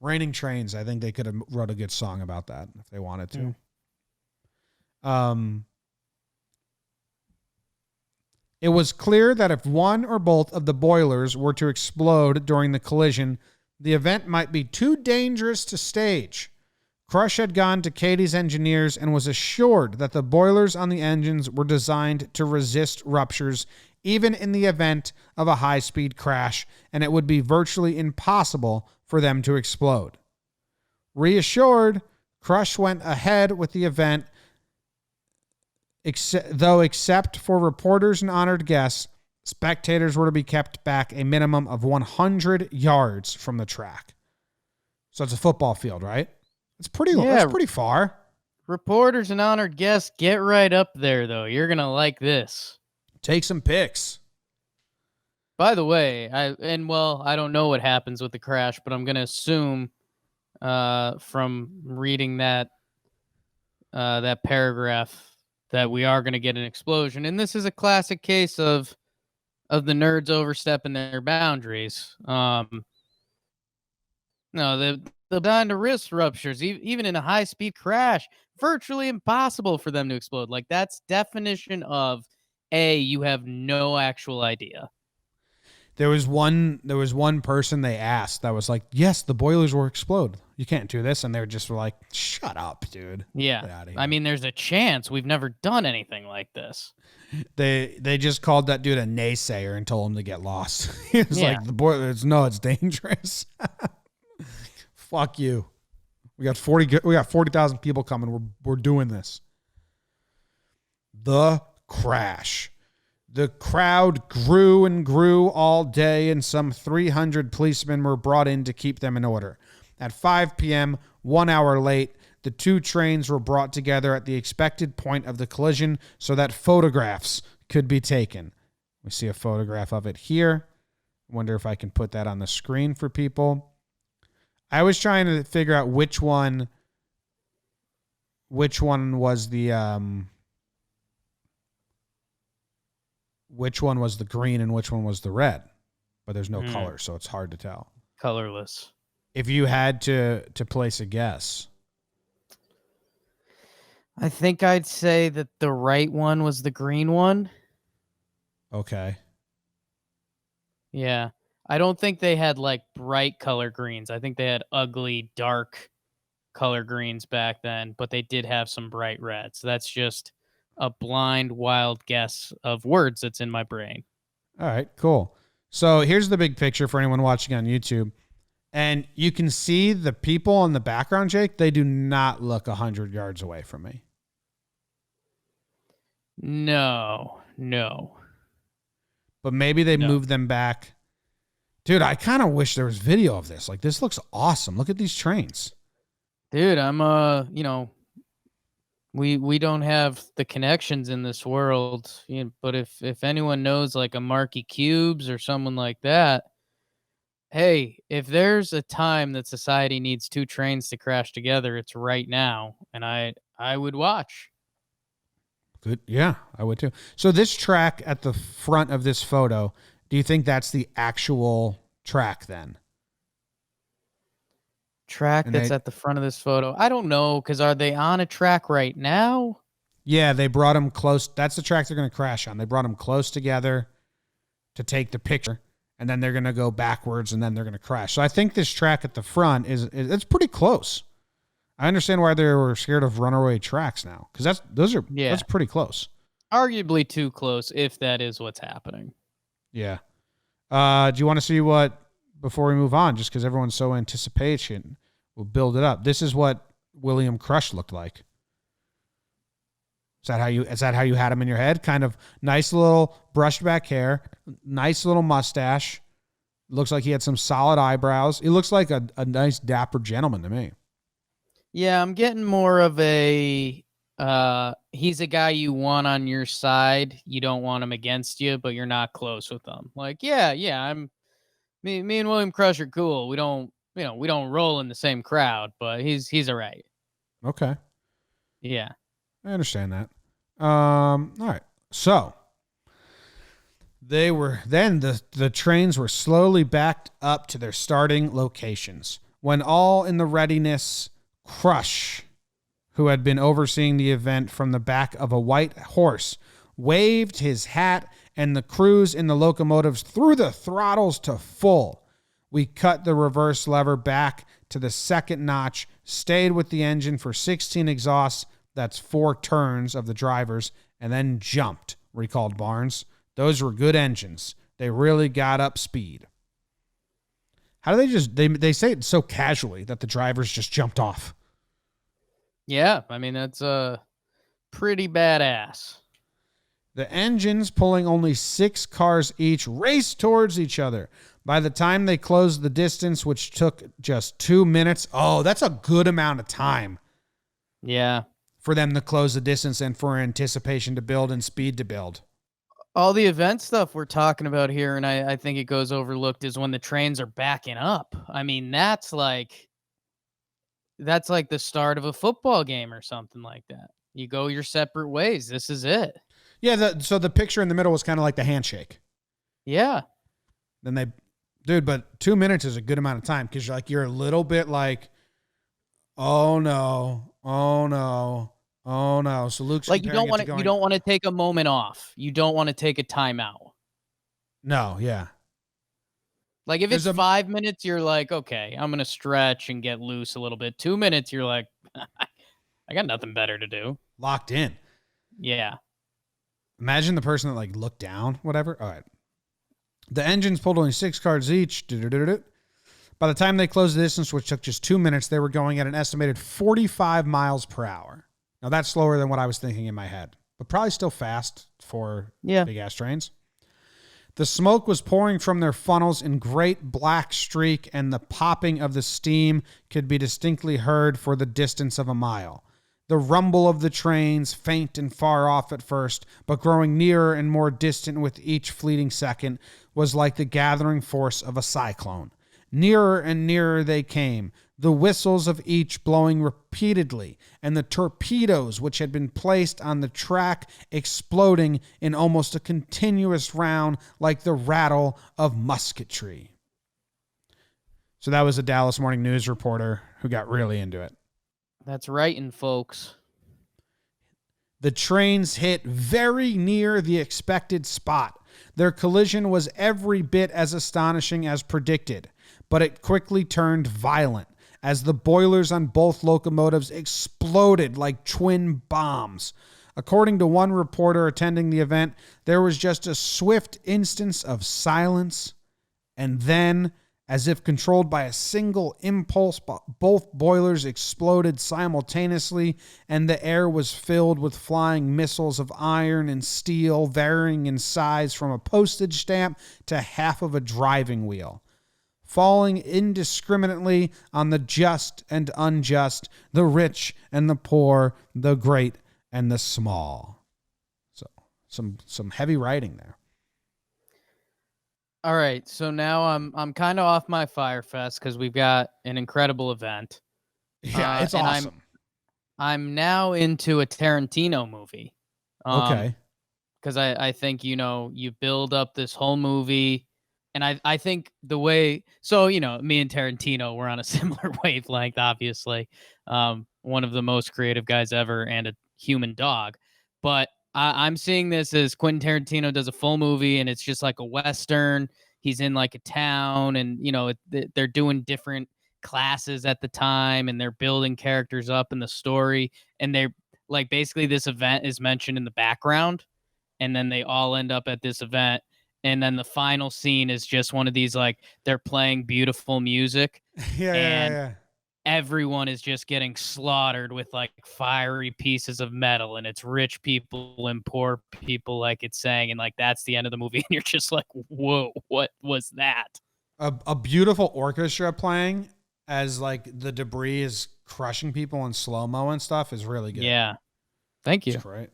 S2: Raining trains. I think they could have wrote a good song about that if they wanted to. It was clear that if one or both of the boilers were to explode during the collision, the event might be too dangerous to stage. Crush had gone to Katie's engineers and was assured that the boilers on the engines were designed to resist ruptures even in the event of a high-speed crash, and it would be virtually impossible for them to explode. Reassured, Crush went ahead with the event, except for reporters and honored guests, spectators were to be kept back a minimum of 100 yards from the track. So it's a football field, right? It's pretty that's pretty far.
S1: Reporters and honored guests, get right up there, though. You're going to like this.
S2: Take some pics.
S1: By the way, I don't know what happens with the crash, but I'm going to assume from reading that paragraph that we are going to get an explosion. And this is a classic case of the nerds overstepping their boundaries. No, the designed to risk ruptures, even in a high-speed crash, virtually impossible for them to explode. Like, that's definition of you have no actual idea.
S2: There was one person they asked that was like, yes, the boilers will explode. You can't do this. And they just were like, shut up, dude.
S1: Yeah. I mean, there's a chance. We've never done anything like this.
S2: They just called that dude a naysayer and told him to get lost. He was like, the boilers, no, it's dangerous. Fuck you. We got 40,000 people coming. We're doing this. The crash. The crowd grew and grew all day, and some 300 policemen were brought in to keep them in order. At 5 p.m., 1 hour late, the two trains were brought together at the expected point of the collision so that photographs could be taken. We see a photograph of it here. I wonder if I can put that on the screen for people. I was trying to figure out which one was the which one was the green and which one was the red, but there's no color, so it's hard to tell.
S1: Colorless.
S2: If you had to place a guess,
S1: I think I'd say that the right one was the green one.
S2: Okay.
S1: Yeah. I don't think they had like bright color greens. I think they had ugly, dark color greens back then, but they did have some bright reds. So that's just a blind, wild guess of words that's in my brain.
S2: All right, cool. So here's the big picture for anyone watching on YouTube. And you can see the people in the background, Jake. They do not look 100 yards away from me.
S1: No.
S2: But maybe they moved them back. Dude, I kind of wish there was video of this. Like, this looks awesome. Look at these trains.
S1: Dude, I'm we don't have the connections in this world, but if anyone knows like a Marky Cubes or someone like that, hey, if there's a time that society needs two trains to crash together, it's right now, and I would watch.
S2: Good. Yeah, I would too. So this track at the front of this photo, do you think that's the actual track then?
S1: Track
S2: And
S1: that's at the front of this photo. I don't know, because are they on a track right now?
S2: Yeah, they brought them close. That's the track they're going to crash on. They brought them close together to take the picture, and then they're going to go backwards, and then they're going to crash. So I think this track at the front it's pretty close. I understand why they were scared of runaway tracks now, because that's pretty close.
S1: Arguably too close, if that is what's happening.
S2: Yeah. Do you want to see what before we move on? Just because everyone's so anticipation, we'll build it up. This is what William Crush looked like. Is that how you had him in your head? Kind of nice little brushed back hair, nice little mustache. Looks like he had some solid eyebrows. He looks like a nice dapper gentleman to me.
S1: Yeah, I'm getting more of a he's a guy you want on your side. You don't want him against you, but you're not close with him. Like, yeah, me and William Crush are cool. We don't roll in the same crowd, but he's all right.
S2: Okay.
S1: Yeah.
S2: I understand that. All right. So the trains were slowly backed up to their starting locations. When all in the readiness, Crush, who had been overseeing the event from the back of a white horse, waved his hat, and the crews in the locomotives threw the throttles to full. We cut the reverse lever back to the second notch, stayed with the engine for 16 exhausts, that's 4 turns of the drivers, and then jumped, recalled Barnes. Those were good engines. They really got up speed. How do they say it so casually that the drivers just jumped off?
S1: Yeah, I mean, that's pretty badass.
S2: The engines, pulling only 6 cars each, raced towards each other. By the time they closed the distance, which took just 2 minutes, that's a good amount of time.
S1: Yeah.
S2: For them to close the distance and for anticipation to build and speed to build.
S1: All the event stuff we're talking about here, and I think it goes overlooked, is when the trains are backing up. I mean, that's like the start of a football game or something like that. You go your separate ways. This is it.
S2: Yeah, so the picture in the middle was kind of like the handshake.
S1: Yeah.
S2: Then but 2 minutes is a good amount of time because you're a little bit like, oh no. So Luke's
S1: like you don't want to take a moment off. You don't want to take a timeout.
S2: No, yeah.
S1: Like if it's 5 minutes, you're like, okay, I'm gonna stretch and get loose a little bit. 2 minutes, you're like, I got nothing better to do.
S2: Locked in.
S1: Yeah.
S2: Imagine the person that looked down, whatever. All right. The engines pulled only 6 cars each. By the time they closed the distance, which took just 2 minutes, they were going at an estimated 45 miles per hour. Now, that's slower than what I was thinking in my head, but probably still fast for big-ass trains. The smoke was pouring from their funnels in great black streak, and the popping of the steam could be distinctly heard for the distance of a mile. The rumble of the trains, faint and far off at first, but growing nearer and more distant with each fleeting second, was like the gathering force of a cyclone. Nearer and nearer they came, the whistles of each blowing repeatedly, and the torpedoes which had been placed on the track exploding in almost a continuous round like the rattle of musketry. So that was a Dallas Morning News reporter who got really into it.
S1: That's writing, folks.
S2: The trains hit very near the expected spot. Their collision was every bit as astonishing as predicted, but it quickly turned violent as the boilers on both locomotives exploded like twin bombs. According to one reporter attending the event, there was just a swift instance of silence, and then, as if controlled by a single impulse, both boilers exploded simultaneously, and the air was filled with flying missiles of iron and steel, varying in size from a postage stamp to half of a driving wheel, falling indiscriminately on the just and unjust, the rich and the poor, the great and the small. So some heavy writing there.
S1: All right, so now I'm kind of off my Fire Fest because we've got an incredible event.
S2: Yeah, it's awesome.
S1: I'm now into a Tarantino movie.
S2: Okay.
S1: Because I think, you build up this whole movie, And I think the way, so, me and Tarantino were on a similar wavelength, obviously. One of the most creative guys ever and a human dog. But I'm seeing this as Quentin Tarantino does a full movie and it's just like a Western. He's in like a town and, they're doing different classes at the time and they're building characters up in the story. And they're like, basically, this event is mentioned in the background. And then they all end up at this event. And then the final scene is just one of these, like, they're playing beautiful music.
S2: Yeah.
S1: Everyone is just getting slaughtered with like fiery pieces of metal, and it's rich people and poor people, like it's saying, and like that's the end of the movie, and you're just like, whoa, what was that?
S2: A beautiful orchestra playing as like the debris is crushing people in slow-mo and stuff is really good.
S1: Yeah. Thank you.
S2: That's great.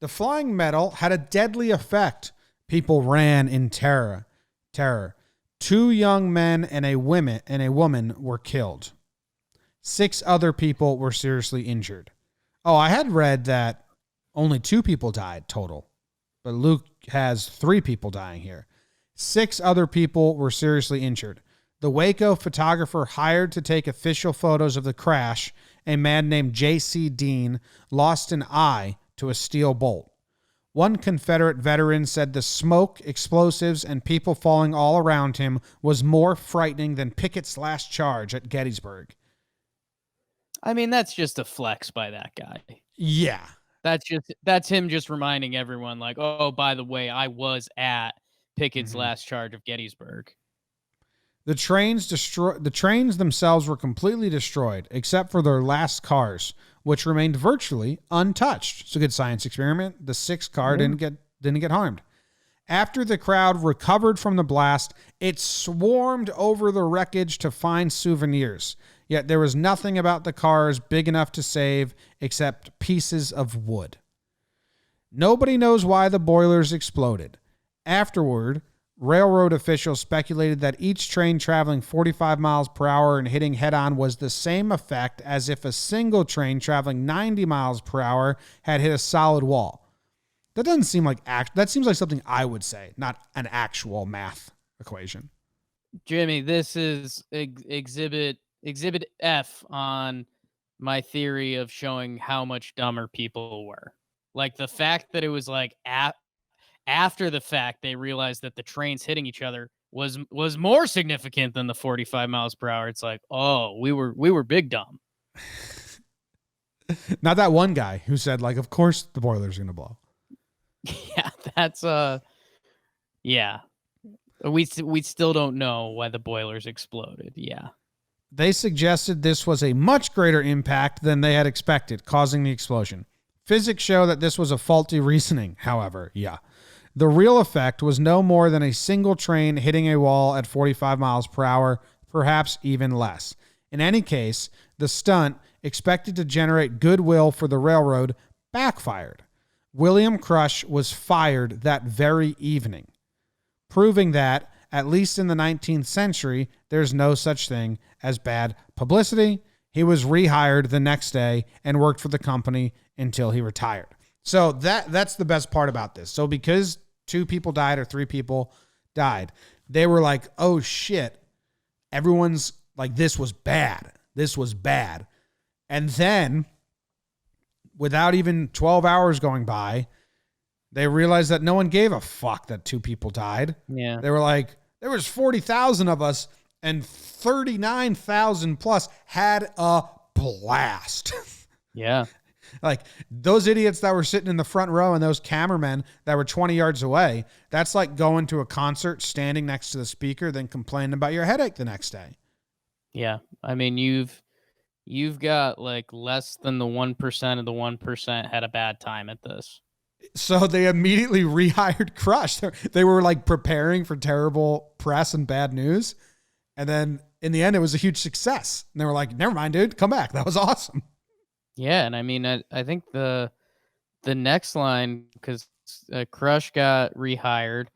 S2: The flying metal had a deadly effect. People ran in terror. 2 young men and a woman were killed. 6 other people were seriously injured. Oh, I had read that only 2 people died total, but Luke has 3 people dying here. 6 other people were seriously injured. The Waco photographer hired to take official photos of the crash, a man named J.C. Dean, lost an eye to a steel bolt. One Confederate veteran said the smoke, explosives, and people falling all around him was more frightening than Pickett's last charge at Gettysburg.
S1: I mean, that's just a flex by that guy.
S2: Yeah.
S1: That's him just reminding everyone, like, oh, by the way, I was at Pickett's last charge of Gettysburg.
S2: The trains themselves were completely destroyed, except for their last cars, which remained virtually untouched. It's a good science experiment. The 6th car didn't get harmed. After the crowd recovered from the blast, it swarmed over the wreckage to find souvenirs. Yet there was nothing about the cars big enough to save except pieces of wood. Nobody knows why the boilers exploded. Afterward, railroad officials speculated that each train traveling 45 miles per hour and hitting head-on was the same effect as if a single train traveling 90 miles per hour had hit a solid wall. That doesn't seem like that seems like something I would say, not an actual math equation.
S1: Jimmy, this is exhibit F on my theory of showing how much dumber people were. Like the fact that it was like after the fact they realized that the trains hitting each other was more significant than the 45 miles per hour. It's like, oh, we were big dumb.
S2: Not that one guy who said, like, of course the boiler's gonna blow.
S1: Yeah, that's yeah. We still don't know why the boilers exploded. Yeah.
S2: They suggested this was a much greater impact than they had expected, causing the explosion. Physics show that this was a faulty reasoning, however. Yeah. The real effect was no more than a single train hitting a wall at 45 miles per hour, perhaps even less. In any case, the stunt, expected to generate goodwill for the railroad, backfired. William Crush was fired that very evening, proving that, at least in the 19th century, there's no such thing as bad publicity. He was rehired the next day and worked for the company until he retired. So that's the best part about this. So because 2 people died or 3 people died, they were like, oh shit, everyone's like, this was bad. This was bad. And then, without even 12 hours going by, they realized that no one gave a fuck that 2 people died.
S1: Yeah.
S2: They were like, there was 40,000 of us and 39,000 plus had a blast.
S1: Yeah.
S2: Like those idiots that were sitting in the front row and those cameramen that were 20 yards away, that's like going to a concert, standing next to the speaker, then complaining about your headache the next day.
S1: Yeah. I mean, you've got like less than the 1% of the 1% had a bad time at this.
S2: So they immediately rehired Crush. They were like preparing for terrible press and bad news. And then in the end, it was a huge success. And they were like, never mind, dude, come back. That was awesome.
S1: Yeah. And I mean, I think the next line, because Crush got rehired,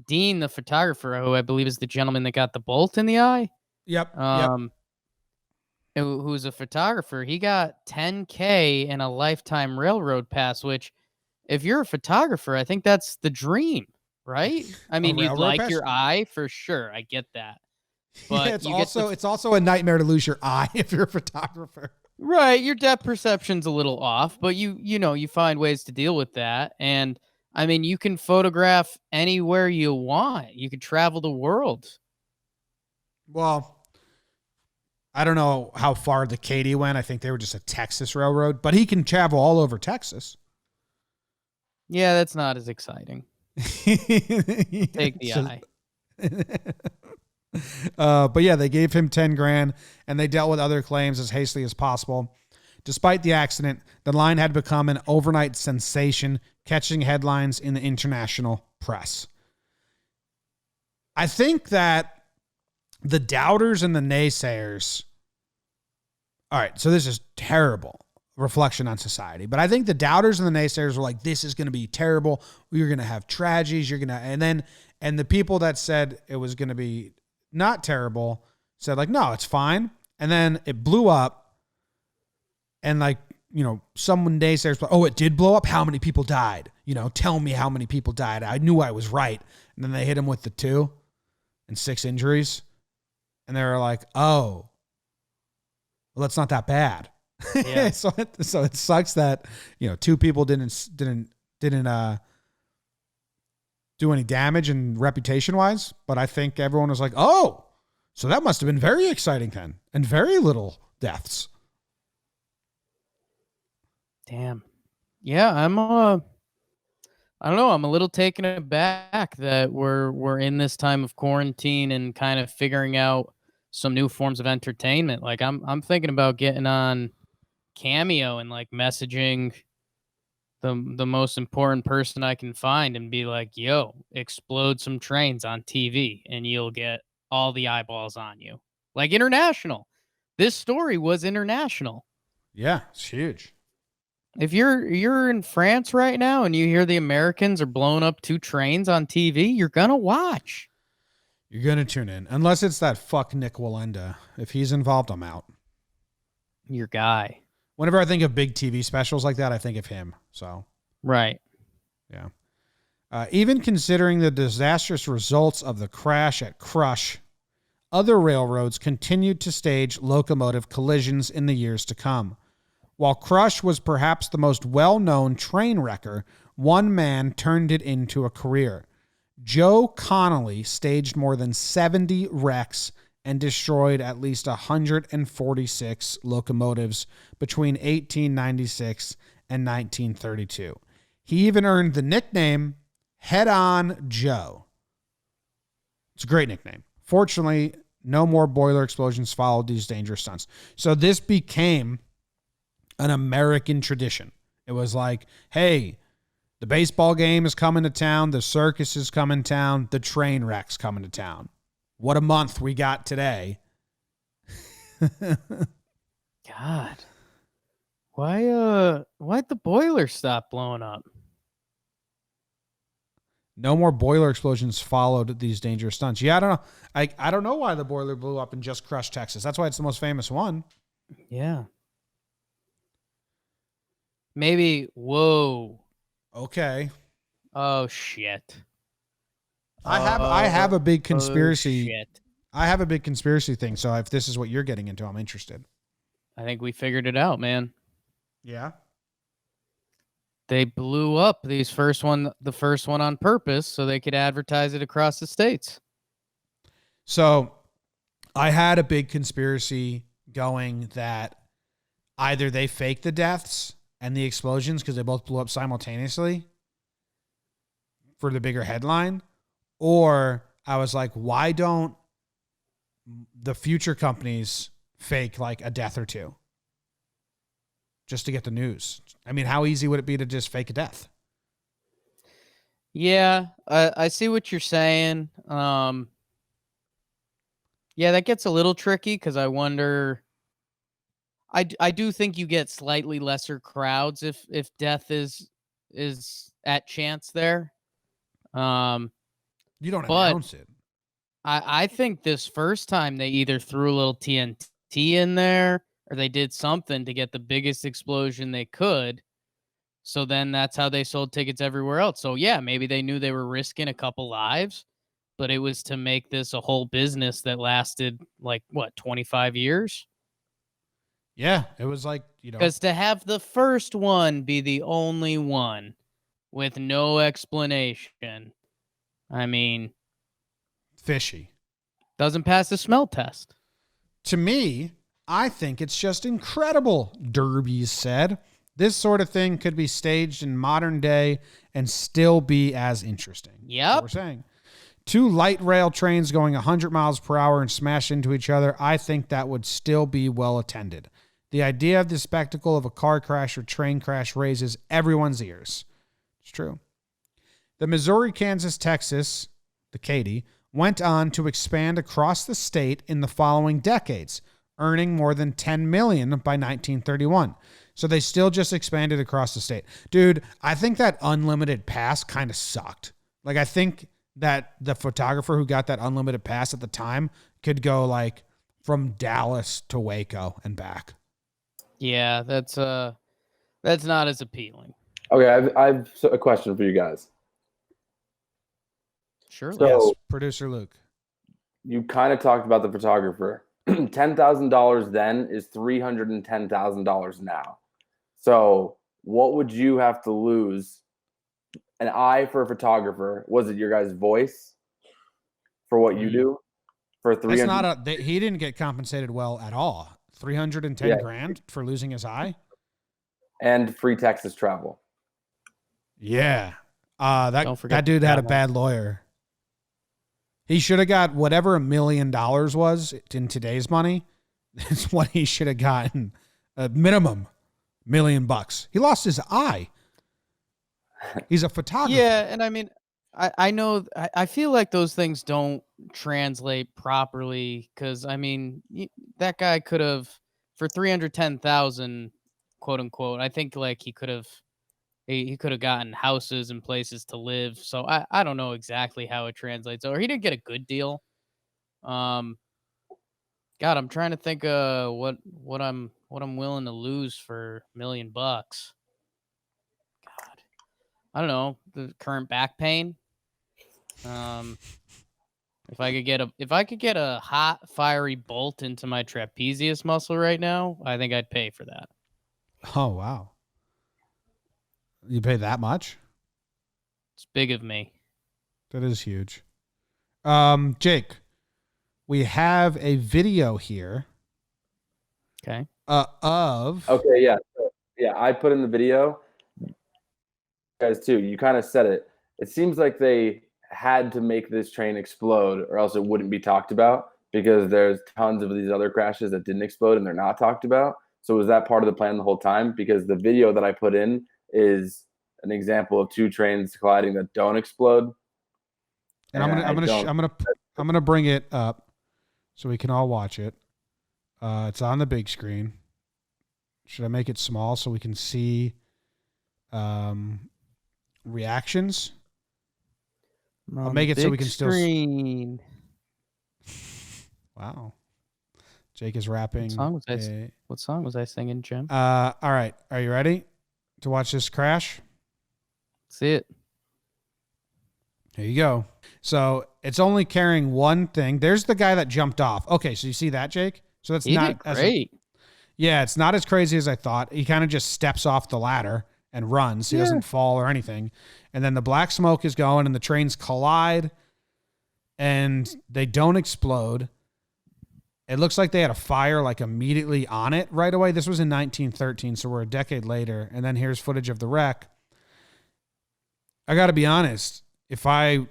S1: Dean, the photographer, who I believe is the gentleman that got the bolt in the eye.
S2: Yep.
S1: Who's a photographer, he got $10,000 and a lifetime railroad pass, which if you're a photographer, I think that's the dream, right? I mean, you'd
S2: railroad
S1: like
S2: pass?
S1: your eye for sure. I get that. But
S2: Yeah, it's
S1: you get the
S2: also a nightmare to lose your eye if you're a photographer.
S1: right, your depth perception's a little off, but you find ways to deal with that. And I mean, you can photograph anywhere you want. You could travel the world.
S2: Well, I don't know how far the Katy went. I think they were just a Texas railroad, but he can travel all over Texas.
S1: Yeah, that's not as exciting. Take the eye.
S2: But yeah, they gave him 10 grand and they dealt with other claims as hastily as possible. Despite the accident, the line had become an overnight sensation, catching headlines in the international press. I think that the doubters and the naysayers. All right, so this is terrible reflection on society, but I think the doubters and the naysayers were like, this is going to be terrible. You're going to have tragedies. And the people that said it was going to be not terrible said like, no, it's fine. And then it blew up. And like, someone naysayers, oh, it did blow up. How many people died? Tell me how many people died. I knew I was right. And then they hit him with the 2 and 6 injuries. And they were like, oh, well, that's not that bad. Yeah. so it sucks that, 2 people didn't do any damage and reputation wise. But I think everyone was like, oh, so that must have been very exciting then. And very little deaths.
S1: Damn. Yeah, I don't know, I'm a little taken aback that we're in this time of quarantine and kind of figuring out some new forms of entertainment. Like I'm thinking about getting on Cameo and like messaging the most important person I can find and be like, "Yo, explode some trains on TV and you'll get all the eyeballs on you." Like international. This story was international.
S2: Yeah, it's huge.
S1: If you're in France right now and you hear the Americans are blowing up 2 trains on TV, you're gonna watch.
S2: You're gonna tune in, unless it's that fuck Nick Walenda. If he's involved, I'm out.
S1: Your guy,
S2: Whenever I think of big TV specials like that, I think of him. So,
S1: right?
S2: yeah. Even considering the disastrous results of the crash at Crush, other railroads continued to stage locomotive collisions in the years to come. While Crush was perhaps the most well-known train wrecker, one man turned it into a career. Joe Connolly staged more than 70 wrecks and destroyed at least 146 locomotives between 1896 and 1932. He even earned the nickname Head-On Joe. It's a great nickname. Fortunately, no more boiler explosions followed these dangerous stunts. So this became an American tradition. It was like, hey, the baseball game is coming to town, the circus is coming to town, the train wreck's coming to town. What a month we got today.
S1: God. Why'd the boiler stop blowing up?
S2: No more boiler explosions followed these dangerous stunts. Yeah, I don't know. I don't know why the boiler blew up in just Crush, Texas. That's why it's the most famous one.
S1: Yeah. Maybe, whoa.
S2: Okay.
S1: Oh shit.
S2: I have a big conspiracy.
S1: Shit.
S2: I have a big conspiracy thing. So if this is what you're getting into, I'm interested.
S1: I think we figured it out, man.
S2: Yeah.
S1: They blew up the first one on purpose so they could advertise it across the states.
S2: So I had a big conspiracy going that either they faked the deaths and the explosions because they both blew up simultaneously for the bigger headline, or I was like, why don't the future companies fake like a death or 2 just to get the news? I mean, how easy would it be to just fake a death?
S1: Yeah, I see what you're saying. Yeah, that gets a little tricky because I wonder. I do think you get slightly lesser crowds if death is at chance there.
S2: You don't
S1: but
S2: announce it.
S1: I think this first time they either threw a little TNT in there or they did something to get the biggest explosion they could. So then that's how they sold tickets everywhere else. So yeah, maybe they knew they were risking a couple lives, but it was to make this a whole business that lasted like what, 25 years?
S2: Yeah, it was like,
S1: Because to have the first one be the only one with no explanation, I mean,
S2: fishy.
S1: doesn't pass the smell test.
S2: To me, I think it's just incredible, Derby said. This sort of thing could be staged in modern day and still be as interesting.
S1: Yep.
S2: That's what we're saying. 2 light rail trains going 100 miles per hour and smash into each other, I think that would still be well attended. The idea of the spectacle of a car crash or train crash raises everyone's ears. It's true. The Missouri, Kansas, Texas, the Katy, went on to expand across the state in the following decades, earning more than $10 million by 1931. So they still just expanded across the state. Dude, I think that unlimited pass kind of sucked. Like, I think that the photographer who got that unlimited pass at the time could go like from Dallas to Waco and back.
S1: Yeah, that's not as appealing.
S3: Okay, I've a question for you guys.
S1: Sure.
S3: So-
S2: Yes, producer Luke.
S3: You kind of talked about the photographer. $10,000 then is $310,000 now. So what would you have to lose? An eye for a photographer? Was it your guys' voice for what you do? For
S2: That's
S3: 300?
S2: not he didn't get compensated well at all. 310 grand for losing his eye.
S3: And free Texas travel.
S2: Yeah.
S1: Don't forget
S2: That dude
S1: the
S2: had a
S1: travel.
S2: bad lawyer. He should have got whatever $1 million was in today's money. That's what he should have gotten. A minimum $1 million. He lost his eye. He's a photographer.
S1: Yeah, and I mean, I know I feel like those things don't translate properly because I mean that guy could have for 310,000, quote unquote. I think like he could have gotten houses and places to live. So I don't know exactly how it translates. Or he didn't get a good deal. God, I'm trying to think what I'm willing to lose for $1 million. God, I don't know, the current back pain. If I could get a hot fiery bolt into my trapezius muscle right now, I think I'd pay for that.
S2: Oh, wow. You pay that much?
S1: It's big of me.
S2: That is huge. Jake, we have a video here.
S1: Okay.
S2: Of.
S3: Okay, yeah. So, yeah, I put in the video. Guys, too, you kind of said it. It seems like they had to make this train explode or else it wouldn't be talked about because there's tons of these other crashes that didn't explode and they're not talked about. So was that part of the plan the whole time? Because the video that I put in is an example of 2 trains colliding that don't explode.
S2: And I'm gonna bring it up so we can all watch it. It's on the big screen. Should I make it small so we can see reactions? I'll make it so we can
S1: screen.
S2: Wow. Jake is rapping.
S1: What song was I singing, Jim?
S2: All right. Are you ready to watch this crash?
S1: See it.
S2: Here you go. So it's only carrying one thing. There's the guy that jumped off. Okay, so you see that, Jake? So that's
S1: He
S2: not
S1: did great.
S2: Yeah, it's not as crazy as I thought. He kind of just steps off the ladder and runs. He doesn't fall or anything. And then the black smoke is going and the trains collide and they don't explode. It looks like they had a fire like immediately on it right away. This was in 1913, so we're a decade later. And then here's footage of the wreck. I got to be honest. If I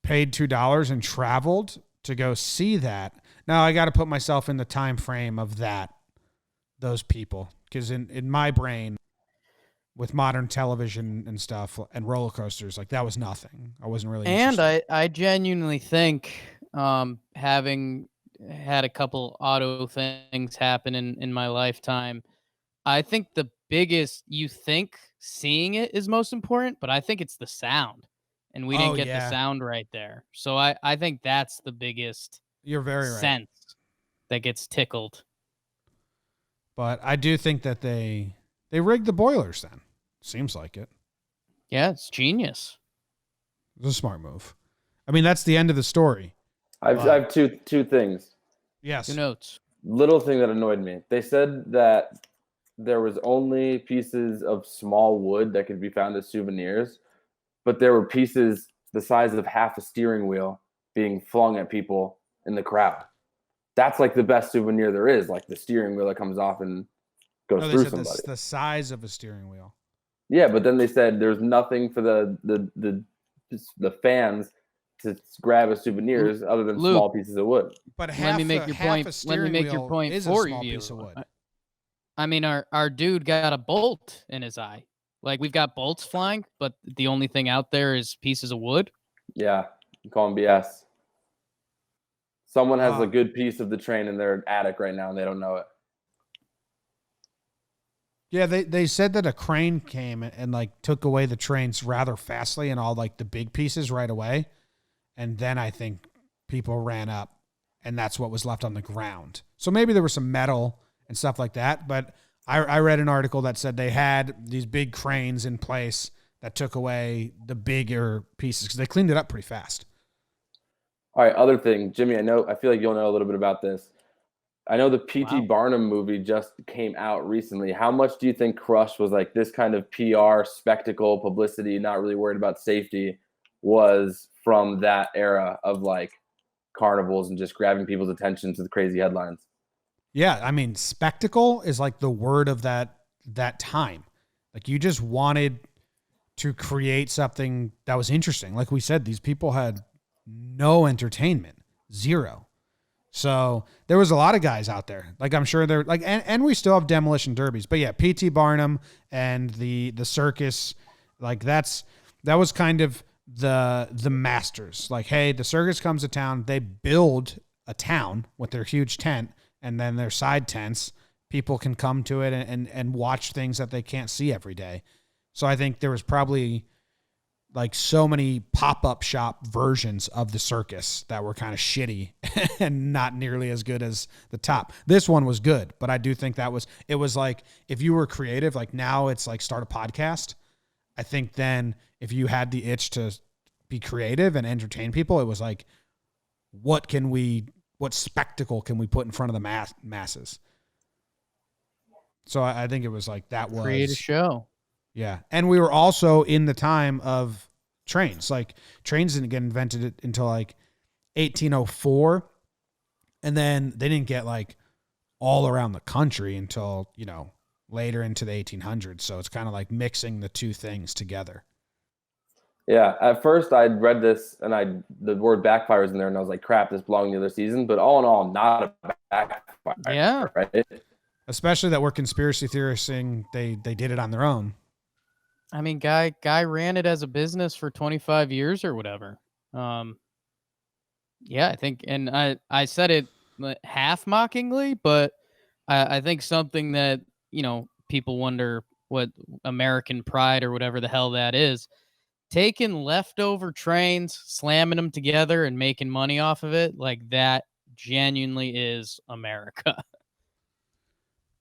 S2: paid $2 and traveled to go see that, now I got to put myself in the time frame of those people. Because in my brain, with modern television and stuff and roller coasters, like that was nothing. I wasn't really interested.
S1: And I genuinely think having had a couple auto things happen in my lifetime, I think the biggest, you think seeing it is most important, but I think it's the sound. And we didn't get the sound right there. So I think that's the biggest
S2: You're very right.
S1: sense that gets tickled.
S2: But I do think that they rigged the boilers then. Seems like it.
S1: Yeah, it's genius.
S2: It's a smart move. I mean, that's the end of the story.
S3: I have two things.
S2: Yes.
S1: 2 notes.
S3: Little thing that annoyed me. They said that there was only pieces of small wood that could be found as souvenirs, but there were pieces the size of half a steering wheel being flung at people in the crowd. That's like the best souvenir there is, like the steering wheel that comes off and goes
S2: No, they
S3: through
S2: said
S3: somebody.
S2: the size of a steering wheel.
S3: Yeah, but then they said there's nothing for the fans to grab as souvenirs other than
S1: Luke,
S3: small pieces of wood.
S2: But
S1: Let me make
S2: a
S1: your
S2: half
S1: point.
S2: a
S1: Let me
S2: steering
S1: make your
S2: wheel
S1: point
S2: is a
S1: for
S2: small
S1: you.
S2: piece of wood.
S1: I mean, our dude got a bolt in his eye. Like, we've got bolts flying, but the only thing out there is pieces of wood.
S3: Yeah, you call them BS. Someone has a
S2: Ah.
S3: good piece of the train in their attic right now and they don't know it.
S2: Yeah, they said that a crane came and like took away the trains rather fastly and all like the big pieces right away. And then I think people ran up and that's what was left on the ground. So maybe there was some metal and stuff like that. But I read an article that said they had these big cranes in place that took away the bigger pieces because they cleaned it up pretty fast.
S3: All right, other thing, Jimmy, I feel like you'll know a little bit about this. I know the P.T.
S1: Wow.
S3: Barnum movie just came out recently. How much do you think Crush was like this kind of PR, spectacle, publicity, not really worried about safety, was from that era of like carnivals and just grabbing people's attention to the crazy headlines?
S2: Yeah, I mean, spectacle is like the word of that time. Like you just wanted to create something that was interesting. Like we said, these people had no entertainment, zero. So there was a lot of guys out there. Like I'm sure they're like, and we still have demolition derbies. But yeah, P.T. Barnum and the circus, like that was kind of the masters. Like, hey, the circus comes to town. They build a town with their huge tent and then their side tents. People can come to it and watch things that they can't see every day. So I think there was probably like so many pop-up shop versions of the circus that were kind of shitty and not nearly as good as the top. This one was good, but I do think it was like, if you were creative, like now it's like start a podcast. I think then if you had the itch to be creative and entertain people, it was like, what spectacle can we put in front of the masses? So I think it was like, that was
S1: Create a show.
S2: Yeah. And we were also in the time of trains. Like trains didn't get invented until like 1804. And then they didn't get like all around the country until, later into the 1800s. So it's kind of like mixing the two things together.
S3: Yeah, at first I'd read this and the word backfire was in there and I was like, crap, this belonged the other season. But all in all, not a backfire.
S1: Yeah.
S3: Right?
S2: Especially that we're conspiracy theorists saying they did it on their own.
S1: I mean, guy ran it as a business for 25 years or whatever. Yeah, I think, and I said it half mockingly, but I think something that, people wonder what American pride or whatever the hell that is, taking leftover trains, slamming them together and making money off of it, like that genuinely is America.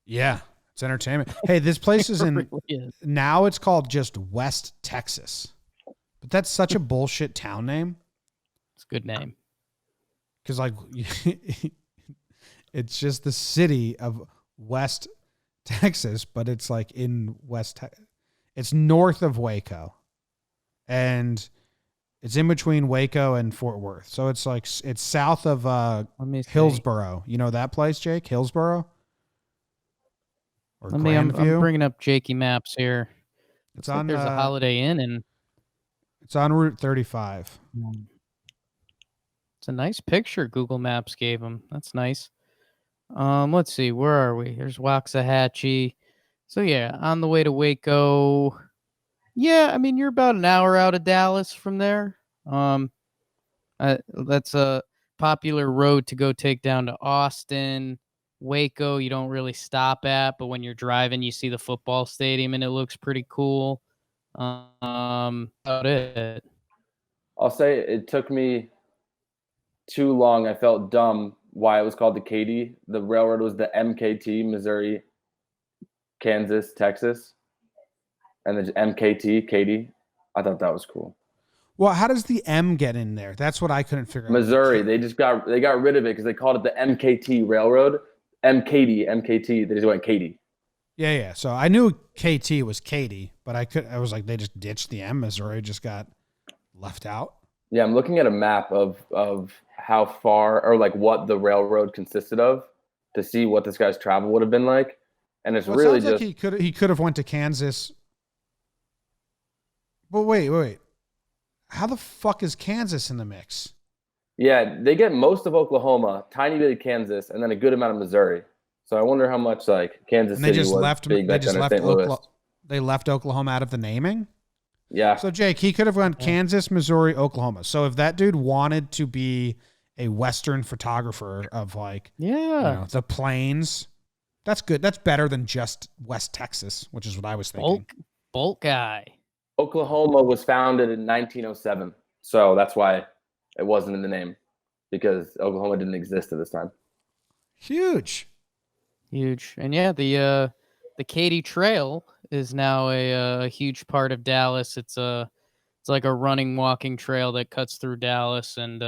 S2: Yeah. It's entertainment. Hey, this place is in,
S1: Really is.
S2: now it's called just West Texas. But that's such a bullshit town name.
S1: It's a good name.
S2: Because, like, it's just the city of West Texas, but it's like in it's north of Waco. And it's in between Waco and Fort Worth. So it's like, it's south of Hillsboro. You know that place, Jake? Hillsboro? Or Grandview?
S1: I'm bringing up Jakey Maps here.
S2: It's
S1: Looks
S2: on.
S1: like there's a Holiday Inn and
S2: It's on Route 35.
S1: it's a nice picture Google Maps gave him. That's nice. Let's see, where are we? There's Waxahachie. So yeah, on the way to Waco. Yeah, I mean you're about an hour out of Dallas from there. That's a popular road to go take down to Austin. Waco, you don't really stop at, but when you're driving, you see the football stadium and it looks pretty cool. About it.
S3: I'll say it took me too long. I felt dumb why it was called the Katy. The railroad was the MKT, Missouri, Kansas, Texas. and then MKT, Katie. I thought that was cool.
S2: Well, how does the M get in there? That's what I couldn't figure out.
S3: Missouri, they got rid of it because they called it the MKT Railroad. MKT. They just went Katie.
S2: Yeah. So I knew KT was Katie, but I was like, they just ditched the M. Missouri just got left out.
S3: Yeah, I'm looking at a map of how far or like what the railroad consisted of to see what this guy's travel would have been like, and it's really
S2: sounds
S3: just
S2: like he could have went to Kansas. But wait. How the fuck is Kansas in the mix?
S3: Yeah, they get most of Oklahoma, tiny bit of Kansas, and then a good amount of Missouri. So I wonder how much like Kansas City was big back then, or St. Louis.
S2: They left Oklahoma out of the naming?
S3: Yeah.
S2: So Jake, he could have gone Kansas, Missouri, Oklahoma. So if that dude wanted to be a Western photographer of like the plains, that's good. That's better than just West Texas, which is what I was thinking.
S1: Bulk guy.
S3: Oklahoma was founded in 1907, so that's why it wasn't in the name, because Oklahoma didn't exist at this time.
S2: Huge.
S1: And yeah, the Katy Trail is now a huge part of Dallas. It's like a running, walking trail that cuts through Dallas and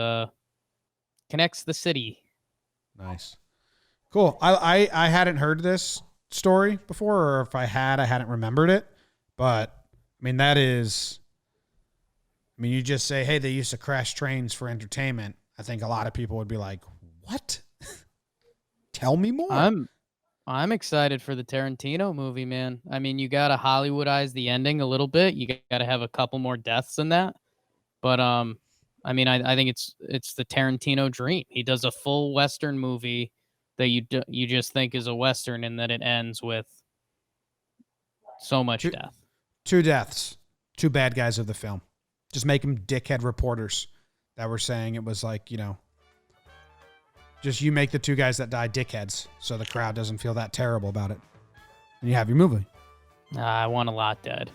S1: connects the city.
S2: Nice, cool. I hadn't heard this story before, or if I hadn't remembered it. But I mean, you just say, hey, they used to crash trains for entertainment. I think a lot of people would be like, what? Tell me more.
S1: I'm excited for the Tarantino movie, man. I mean, you got to Hollywoodize the ending a little bit. You got to have a couple more deaths than that. But I mean, I think it's the Tarantino dream. He does a full Western movie that you just think is a Western, and that it ends with so much death.
S2: 2 deaths, 2 bad guys of the film. Just make them dickhead reporters that were saying it was like, just you make the 2 guys that die dickheads so the crowd doesn't feel that terrible about it. And you have your movie.
S1: I want a lot dead.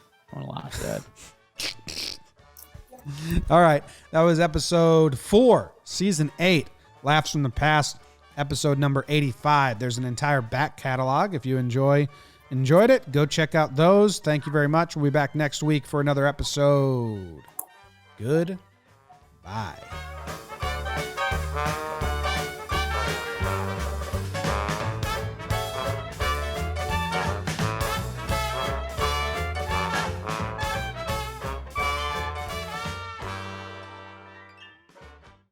S2: All right. That was episode 4, season 8, Laughs from the Past, episode number 85. There's an entire back catalog. If you enjoyed it, go check out those. Thank you very much. We'll be back next week for another episode. Goodbye.